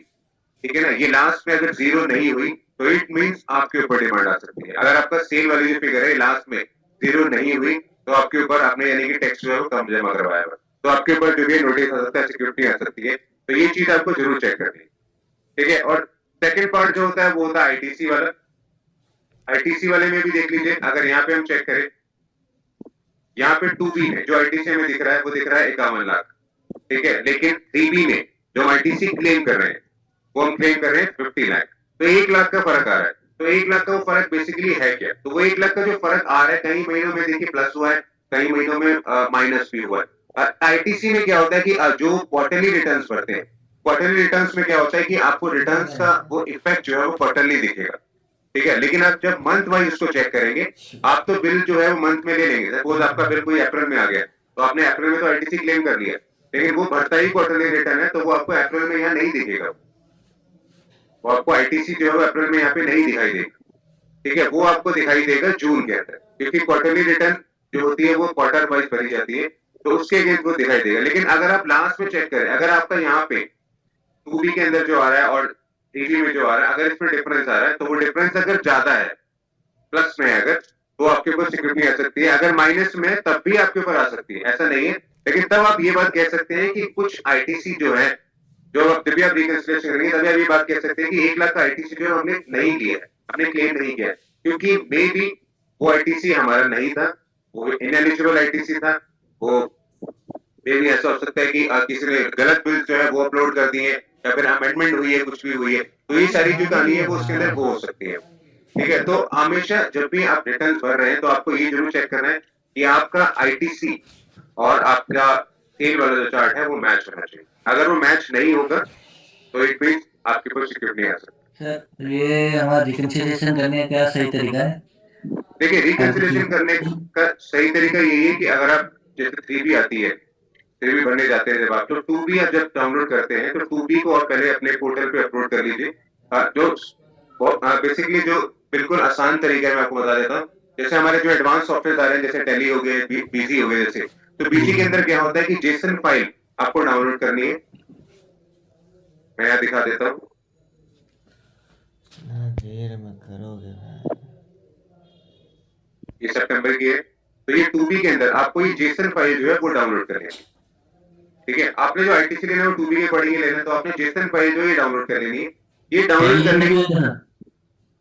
Speaker 1: ठीक है ना, ये लास्ट में अगर जीरो नहीं हुई, तो इट मींस आपके ऊपर डिमांड आ सकती है। अगर आपका सेल वाली जो फिगर है लास्ट में जीरो नहीं हुई, तो आपके ऊपर आपने यानी कि टैक्स जो है वो कम जमा करवाया हुआ, तो आपके ऊपर जो है नोटिस आ सकता है, सिक्योरिटी आ सकती है। तो ये चीज आपको जरूर चेक करनी है, ठीक है। और सेकंड पार्ट जो होता है वो होता है आईटीसी वाला। आईटीसी वाले में भी देख लीजिए, अगर यहाँ पे हम चेक करें, यहाँ पे 2B में जो आईटीसी में दिख रहा है वो दिख रहा है 51 लाख, ठीक है। लेकिन 3B में जो हम आईटीसी क्लेम कर रहे हैं, वो हम क्लेम कर रहे हैं 50 लाख, तो 1 लाख का फर्क आ रहा है। तो 1 लाख का वो फर्क बेसिकली है क्या, तो वो 1 लाख का जो फर्क आ रहा है, कई महीनों में देखिए प्लस हुआ है, कई महीनों में माइनस भी हुआ है। आईटीसी में क्या होता है कि जो क्वार्टरली रिटर्न्स भरते हैं, क्वार्टरली रिटर्न्स में क्या होता है कि आपको रिटर्न्स का वो इफेक्ट जो है वो क्वार्टरली दिखेगा, ठीक है। लेकिन आप जब मंथ वाइज उसको चेक करेंगे, आप तो बिल जो है वो मंथ में ले लेंगे। सपोज आपका बिल कोई अप्रैल में आ गया, तो आपने अप्रैल में तो आईटीसी क्लेम कर लिया, लेकिन वो भरता ही क्वार्टरली रिटर्न है, तो वो आपको अप्रैल में यहाँ नहीं दिखेगा, वो आपको आईटीसी जो है अप्रैल में यहाँ पे नहीं दिखाई देगा, ठीक है। वो आपको दिखाई देगा जून के अंदर, क्योंकि क्वार्टरली रिटर्न जो होती है वो क्वार्टर वाइज भरी जाती है, तो उसके अगेंस्ट वो दिखाई देगा। लेकिन अगर आप लास्ट में चेक करें, अगर आपका यहाँ पे 2B के अंदर जो आ रहा है और 3B में जो आ रहा है, अगर इसमें डिफरेंस आ रहा है, तो वो डिफरेंस अगर ज्यादा है, प्लस में अगर, तो आपके ऊपर सिक्योरिटी आ सकती है। अगर माइनस में, तब भी आपके ऊपर आ सकती है, ऐसा नहीं है। लेकिन तब आप ये बात कह सकते हैं कि कुछ आईटीसी जो है, जो जब भी आप रिकंसिडरेशन करेंगे, तभी आप ये बात कह सकते हैं कि 1 लाख का आईटीसी जो हमने नहीं लिया है, हमने क्लेम नहीं किया है, क्योंकि मे बी वो आईटीसी हमारा नहीं था, वो इनएलिजिबल आईटीसी था, वो मे बी ऐसा हो सकता है कि किसी ने गलत बिल जो है वो अपलोड कर दिए, या फिर अमेंडमेंट हुई है, कुछ भी हुई है, तो ये सारी जो कहानी है वो उसके अंदर वो हो सकती है, ठीक है। तो हमेशा जब भी आप रिटर्न भर रहे हैं, तो आपको ये जरूर चेक करना है कि आपका आईटीसी और आपका सेल वाला जो चार्ट है वो मैच होना चाहिए। अगर वो मैच नहीं होगा, तो इट मींस आपके पास सिक्योरिटी नहीं आ सकती।
Speaker 2: सर ये हमारा रिकंसिलिएशन करने का क्या सही तरीका है?
Speaker 1: देखिए, रिकंसिलिएशन करने का सही तरीका यही है कि अगर आप जैसे 3B आती है, 3B भरने जाते हैं जब आप, तो 2B आप जब डाउनलोड करते हैं, तो 2B को आप पहले अपने पोर्टल पे अपलोड कर लीजिए। जो बेसिकली जो बिल्कुल आसान तरीका है, मैं आपको बता देता हूँ। जैसे हमारे जो एडवांस सॉफ्टवेयर आ रहे हैं, जैसे टेली हो गए, बीजी हो गए, जैसे, तो बीजी के अंदर क्या होता है कि जेसन फाइल आपको डाउनलोड करनी है। मैं यहाँ दिखा देता हूँ,
Speaker 4: देर में करोगे
Speaker 1: ये सितंबर की है। तो ये 2B के अंदर आपको ये जेसन फाइल जो है वो डाउनलोड करनी है, ठीक है। आपने जो आईटीसी लेना है वो 2B के अकॉर्डिंग लेना, तो आपने जेसन फाइल जो ये डाउनलोड कर लेनी है। ये डाउनलोड करने के,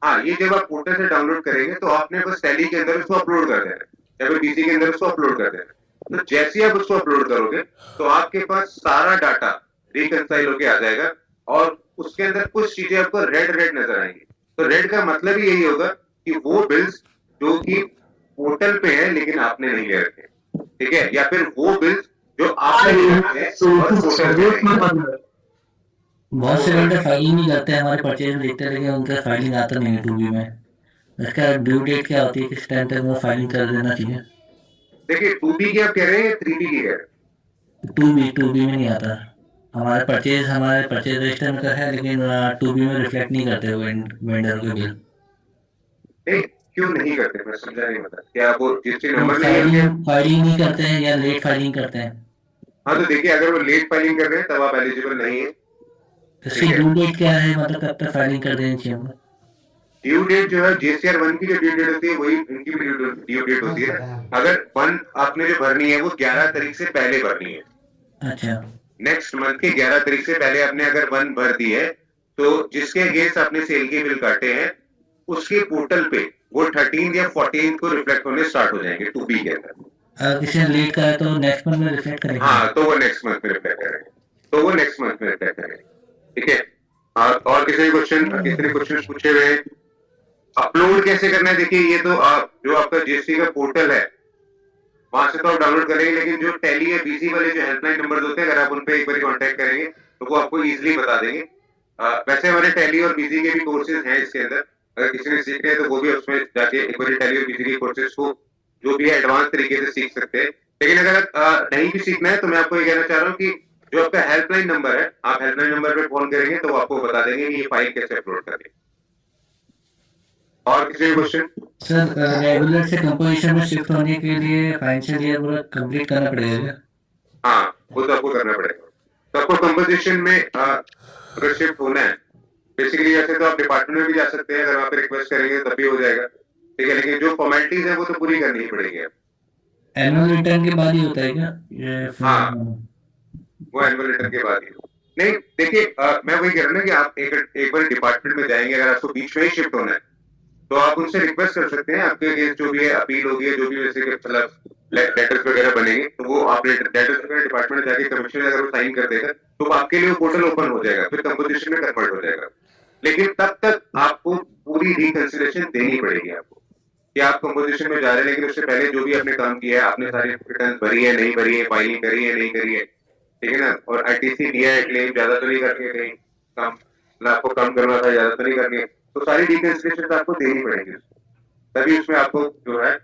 Speaker 1: हाँ, ये जब आप पोर्टल से डाउनलोड करेंगे, तो आपने बस टैली के अंदर उसको अपलोड कर देना, या फिर बीसी के अंदर उसको अपलोड कर देना। तो जैसे ही आप उसको अपलोड करोगे, तो आपके पास सारा डाटा रिकंसाइल होके आ जाएगा, और उसके अंदर कुछ चीजें आपको रेड रेड नजर आएंगी। तो रेड का मतलब ही यही होगा कि वो बिल्स जो कि पोर्टल पे है लेकिन आपने नहीं ले रखे, ठीक है, या फिर वो बिल्स जो आपने है और पोर्टल पे रहेंगे।
Speaker 2: बहुत से वेंडर फाइलिंग नहीं करते हैं, हमारे परचेज देखते हैं, लेकिन उनका फाइलिंग आता नहीं है 2B में। इसका ड्यू डेट क्या होती है, किस टाइम तक वो फाइलिंग कर देना चाहिए?
Speaker 1: देखिए 2B की आप कह रहे हैं या 3B की कह रहे हैं?
Speaker 2: 2B में नहीं आता। हमारे परचेज रजिस्टर में तो है, लेकिन 2B में रिफ्लेक्ट नहीं करते वेंडर के बिल।
Speaker 1: नहीं, क्यों नहीं करते, मैं समझा नहीं बता, क्या आपको जीएसटी
Speaker 2: वो
Speaker 1: नंबर नहीं है क्या?
Speaker 2: फाइलिंग नहीं करते हैं या लेट फाइलिंग करते हैं।
Speaker 1: हाँ तो देखिए, अगर वो लेट फाइलिंग कर रहे हैं तब आप एलिजिबल नहीं है।
Speaker 2: इसकी
Speaker 1: ठीक है,
Speaker 2: ड्यू डेट क्या है, मतलब कब तक फाइलिंग कर देनी चाहिए हमको?
Speaker 1: ड्यू डेट जो है जीएसटीआर 1 की जो ड्यू डेट होती है वही इनकी भी ड्यू डेट होती है। अगर 1 आपने जो भरनी है वो 11 तारीख से पहले भरनी है।
Speaker 2: अच्छा।
Speaker 1: नेक्स्ट मंथ के 11 तारीख से पहले आपने अगर 1 भर दी है तो जिसके अगेंस्ट आपने सेल के बिल काटे हैं उसके पोर्टल पे वो 13 या 14 को रिफ्लेक्ट होने स्टार्ट हो जाएंगे 2B के अंदर।
Speaker 2: अगर किसी ने लेट करा तो नेक्स्ट मंथ में रिफ्लेक्ट करेगा?
Speaker 1: हाँ, तो वो नेक्स्ट मंथ में रिफ्लेक्ट करेंगे, तो वो नेक्स्ट मंथ में रिफ्लेक्ट करेंगे। ठीक है, और किसी कितने क्वेश्चन पूछे हुए हैं? अपलोड कैसे करना है? देखिए ये तो आप जो आपका जीएसटी का पोर्टल है वहां से तो आप डाउनलोड करेंगे, लेकिन जो टैली या बीसी वाले जो हेल्पलाइन नंबर होते हैं अगर आप उन पे एक बार कांटेक्ट करेंगे तो वो आपको इजीली बता देंगे। वैसे हमारे टैली और बीसी के भी कोर्सेज हैं इसके अंदर, अगर किसी ने सीखने हैं तो वो भी उसमें जाके एक बार टैली और बीसी के कोर्सेज को जो भी है एडवांस तरीके से सीख सकते हैं। लेकिन अगर नहीं भी सीखना है तो मैं आपको ये कहना चाह रहा हूँ कि जो आपका हेल्पलाइन नंबर है, आप हेल्पलाइन नंबर पे फोन करेंगे तो वो आपको बता देंगे कि ये फाइल कैसे अपलोड करें। और किसी क्वेश्चन?
Speaker 2: सर, रेगुलर से कंपोजिशन में शिफ्ट होने के लिए फाइनेंशियल ईयर पूरा कंप्लीट करना पड़ेगा क्या?
Speaker 1: हाँ, वो तो आपको करना पड़ेगा। तो आपको कंपोजिशन में अगर शिफ्ट होना है, बेसिकली वैसे तो आप डिपार्टमेंट में भी जा सकते हैं, अगर वहाँ पे रिक्वेस्ट करेंगे तब भी हो जाएगा। ठीक है, लेकिन जो फॉर्मेलिटीज है वो तो पूरी करनी ही पड़ेगी।
Speaker 2: एनुअल रिटर्न के बाद ही होता है क्या ये?
Speaker 1: हाँ, वो एनुअल रिटर्न के बाद ही। नहीं देखिए, मैं वही कह रहा हूँ ना कि आप एक बार डिपार्टमेंट में जाएंगे, अगर आपको बीच में ही शिफ्ट होना है तो आप उनसे रिक्वेस्ट कर सकते हैं, आपके अगेंस्ट जो भी है अपील होगी, जो भी वैसे मतलब लेटर्स वगैरह बनेंगे तो वो आप लेटर्स वगैरह डिपार्टमेंट में जाके कमिश्नर अगर वो साइन कर देगा तो आपके लिए वो पोर्टल ओपन हो जाएगा, फिर कंपोजिशन में कन्वर्ट हो जाएगा। लेकिन तब तक आपको पूरी रिकंसिडरेशन देनी पड़ेगी आपको कि आप कंपोजिशन में जा रहे हैं, लेकिन उससे पहले जो भी आपने काम किया है, आपने सारी रिटर्न भरी है नहीं भरी है, फाइलिंग करी है नहीं करी है, ठीक है ना, और आईटीसी दिया है, क्लेम ज्यादा तो नहीं करके कहीं कम, आपको कम करना था ज्यादा तो नहीं करनी, तो सारी रिकंसिडरेशन आपको देनी पड़ेगी, तभी उसमें आपको जो है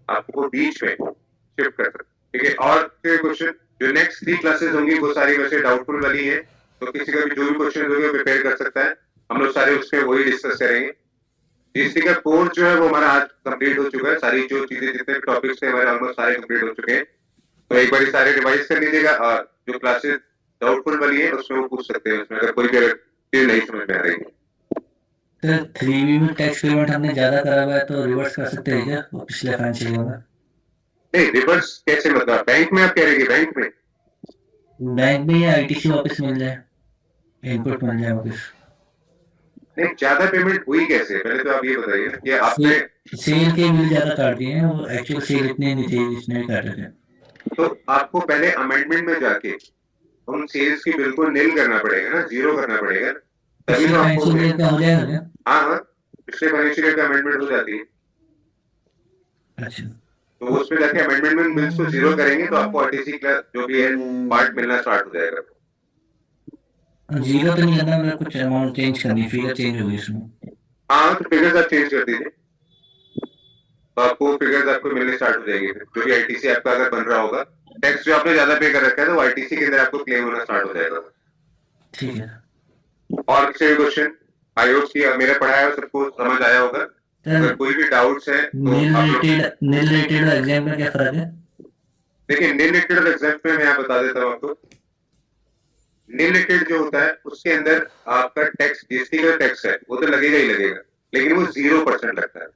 Speaker 1: आपको बीच में शिफ्ट कर सकते। ठीक है, और क्वेश्चन जो नेक्स्ट 3 क्लासेस होंगी वो सारी वैसे डाउटफुल वाली है, तो किसी का भी जो भी क्वेश्चन होंगे प्रिपेयर कर सकता है, हम लोग सारे उसमें वही डिस्कस करेंगे। जीएसटी का कोर्स जो है वो हमारा आज कंप्लीट हो चुका है, सारी जो चीजें जितने भी टॉपिक्स थे हमारे ऑलमोस्ट सारे कंप्लीट हो चुके हैं, तो एक बार सारे रिवाइज कर लीजिएगा, और जो क्लासेस डाउटफुल वाली है उसमें वो पूछ सकते हैं, उसमें अगर कोई भी चीज नहीं समझ में आ रही है।
Speaker 2: तो 3B में टैक्स पेमेंट हमने ज्यादा करा हुआ है तो रिवर्स कर सकते हैं क्या वो पिछले फाइनेंशियल ईयर में?
Speaker 1: नहीं, रिवर्स कैसे, मतलब बैंक में आप कह रहे हैं? बैंक में
Speaker 2: या आईटीसी वापस मिल जाए, इनपुट मिल जाए वापस?
Speaker 1: नहीं, ज्यादा पेमेंट हुई कैसे, पहले तो आप ये बताइए कि आपने
Speaker 2: सेल के बिल ज्यादा काट दिए हैं, वो एक्चुअल सेल इतने नहीं थे जितने भी काटे थे।
Speaker 1: तो आपको पहले अमेंडमेंट में जाके उन सेल्स की बिल को नील करना पड़ेगा ना, जीरो करना पड़ेगा, तभी तो आपको
Speaker 2: फाइनेंशियल ईयर का हो जाएगा क्या?
Speaker 1: हाँ, पिछले फाइनेंशियल ईयर का अमेंडमेंट हो जाती है,
Speaker 2: अच्छा।
Speaker 1: तो उसमें जाके अमेंडमेंट में बिल्स को जीरो करेंगे तो आपको आरटीसी का जो भी है पार्ट मिलना स्टार्ट हो जाएगा।
Speaker 2: जीरो तो नहीं करना, मेरा कुछ अमाउंट चेंज करनी, फिगर चेंज होगी इसमें।
Speaker 1: हाँ, तो फिगर्स आप चेंज कर दीजिए तो आपको फिगर्स आपको मिलने स्टार्ट हो जाएंगे, जो भी आईटीसी आपका अगर बन रहा होगा, टैक्स जो आपने ज्यादा पे कर रखा है तो आईटीसी के अंदर आपको क्लेम होना स्टार्ट हो जाएगा।
Speaker 2: ठीक है।
Speaker 1: और किसी क्वेश्चन? आई होप कि मेरा पढ़ाया सबको समझ आया होगा, अगर कोई भी डाउट्स है तो
Speaker 2: नील रिलेटेड और एग्जाम में क्या फर्क है?
Speaker 1: देखिए, नील रिलेटेड और एग्जाम में मैं यहाँ बता देता हूँ आपको। नील रिलेटेड जो होता है उसके अंदर आपका टैक्स, जीएसटी का टैक्स है वो तो लगेगा ही लगेगा, लेकिन वो 0% लगता है।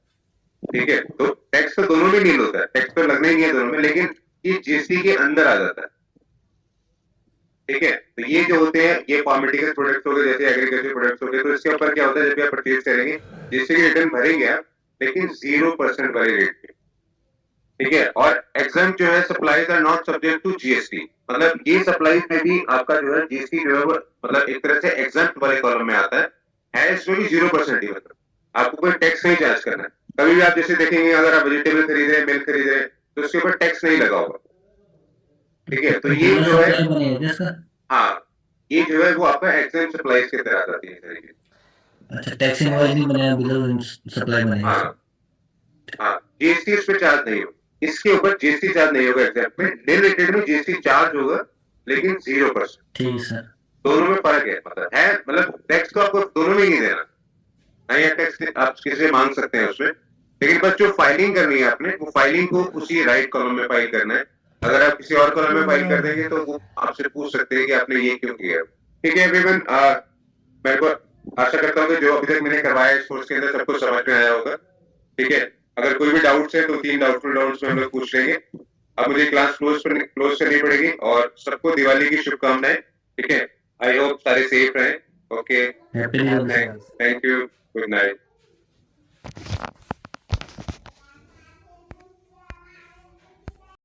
Speaker 1: ठीक है, तो टैक्स तो दोनों में नील होता है, टैक्स तो लगना ही नहीं है दोनों में, लेकिन ये जीएसटी के अंदर आ जाता है। ठीक है, तो ये जो होते हैं ये फार्मेटिकल प्रोडक्ट्स हो गए, जैसे एग्रीकल्चर प्रोडक्ट्स हो गए, तो इसके ऊपर क्या होता है, जब आप परचेज करेंगे जीएसटी की रिटर्न भरेंगे आप, लेकिन 0% वाले रेट पे। ठीक है, और एग्जाम जो है supplies are not subject to GST, मतलब ये सप्लाईज में भी आपका जो है जीएसटी जो है वो मतलब एक तरह से एग्जाम वाले कॉलम में आता है इसमें भी 0% ही, मतलब आपको कोई टैक्स नहीं चार्ज करना है। कभी भी आप जैसे देखेंगे अगर आप वेजिटेबल खरीद रहे हैं, मिल्क खरीद रहे हैं, तो उसके ऊपर टैक्स नहीं लगा होगा। ठीक है, तो ये जो है
Speaker 2: सप्लाई बनेगा क्या इसका?
Speaker 1: हाँ, ये जो है वो आपका एक्सएम सप्लाईज के तहत आती है तरीके से।
Speaker 2: अच्छा, टैक्स इनवॉइस नहीं बनेगा, बिल सप्लाई बनेगा इसका।
Speaker 1: हाँ हाँ, जीएसटी इस पे चार्ज नहीं होगा, इसके ऊपर जीएसटी चार्ज नहीं होगा एग्जैक्ट में, डेरिवेटिव में जीएसटी चार्ज होगा लेकिन 0%।
Speaker 2: ठीक है सर।
Speaker 1: दोनों में फर्क है, मतलब टैक्स तो आपको दोनों में ही नहीं देना, नया टैक्स आप किसी से मांग सकते हैं उसमें, लेकिन बस जो फाइलिंग करनी है आपने, वो फाइलिंग को उसी राइट कॉलम में फाइल करना है। अगर आप किसी और कॉलम में फाइल कर देंगे तो वो आपसे पूछ सकते हैं कि आपने ये क्यों किया। ठीक है एवरीवन, मेरे को आशा करता हूँ कि जो अभी तक मैंने करवाया इस कोर्स के अंदर सबको समझ में आया होगा। ठीक है, अगर कोई भी डाउट्स है तो 3 डाउटफुल डाउट्स में हम लोग पूछ लेंगे। अब मुझे क्लास क्लोज करनी पड़ेगी और सबको दिवाली की शुभकामनाएं। ठीक है, आई होप सारे सेफ रहें। Okay,
Speaker 2: happy Diwali sir.
Speaker 1: Thank you, good night.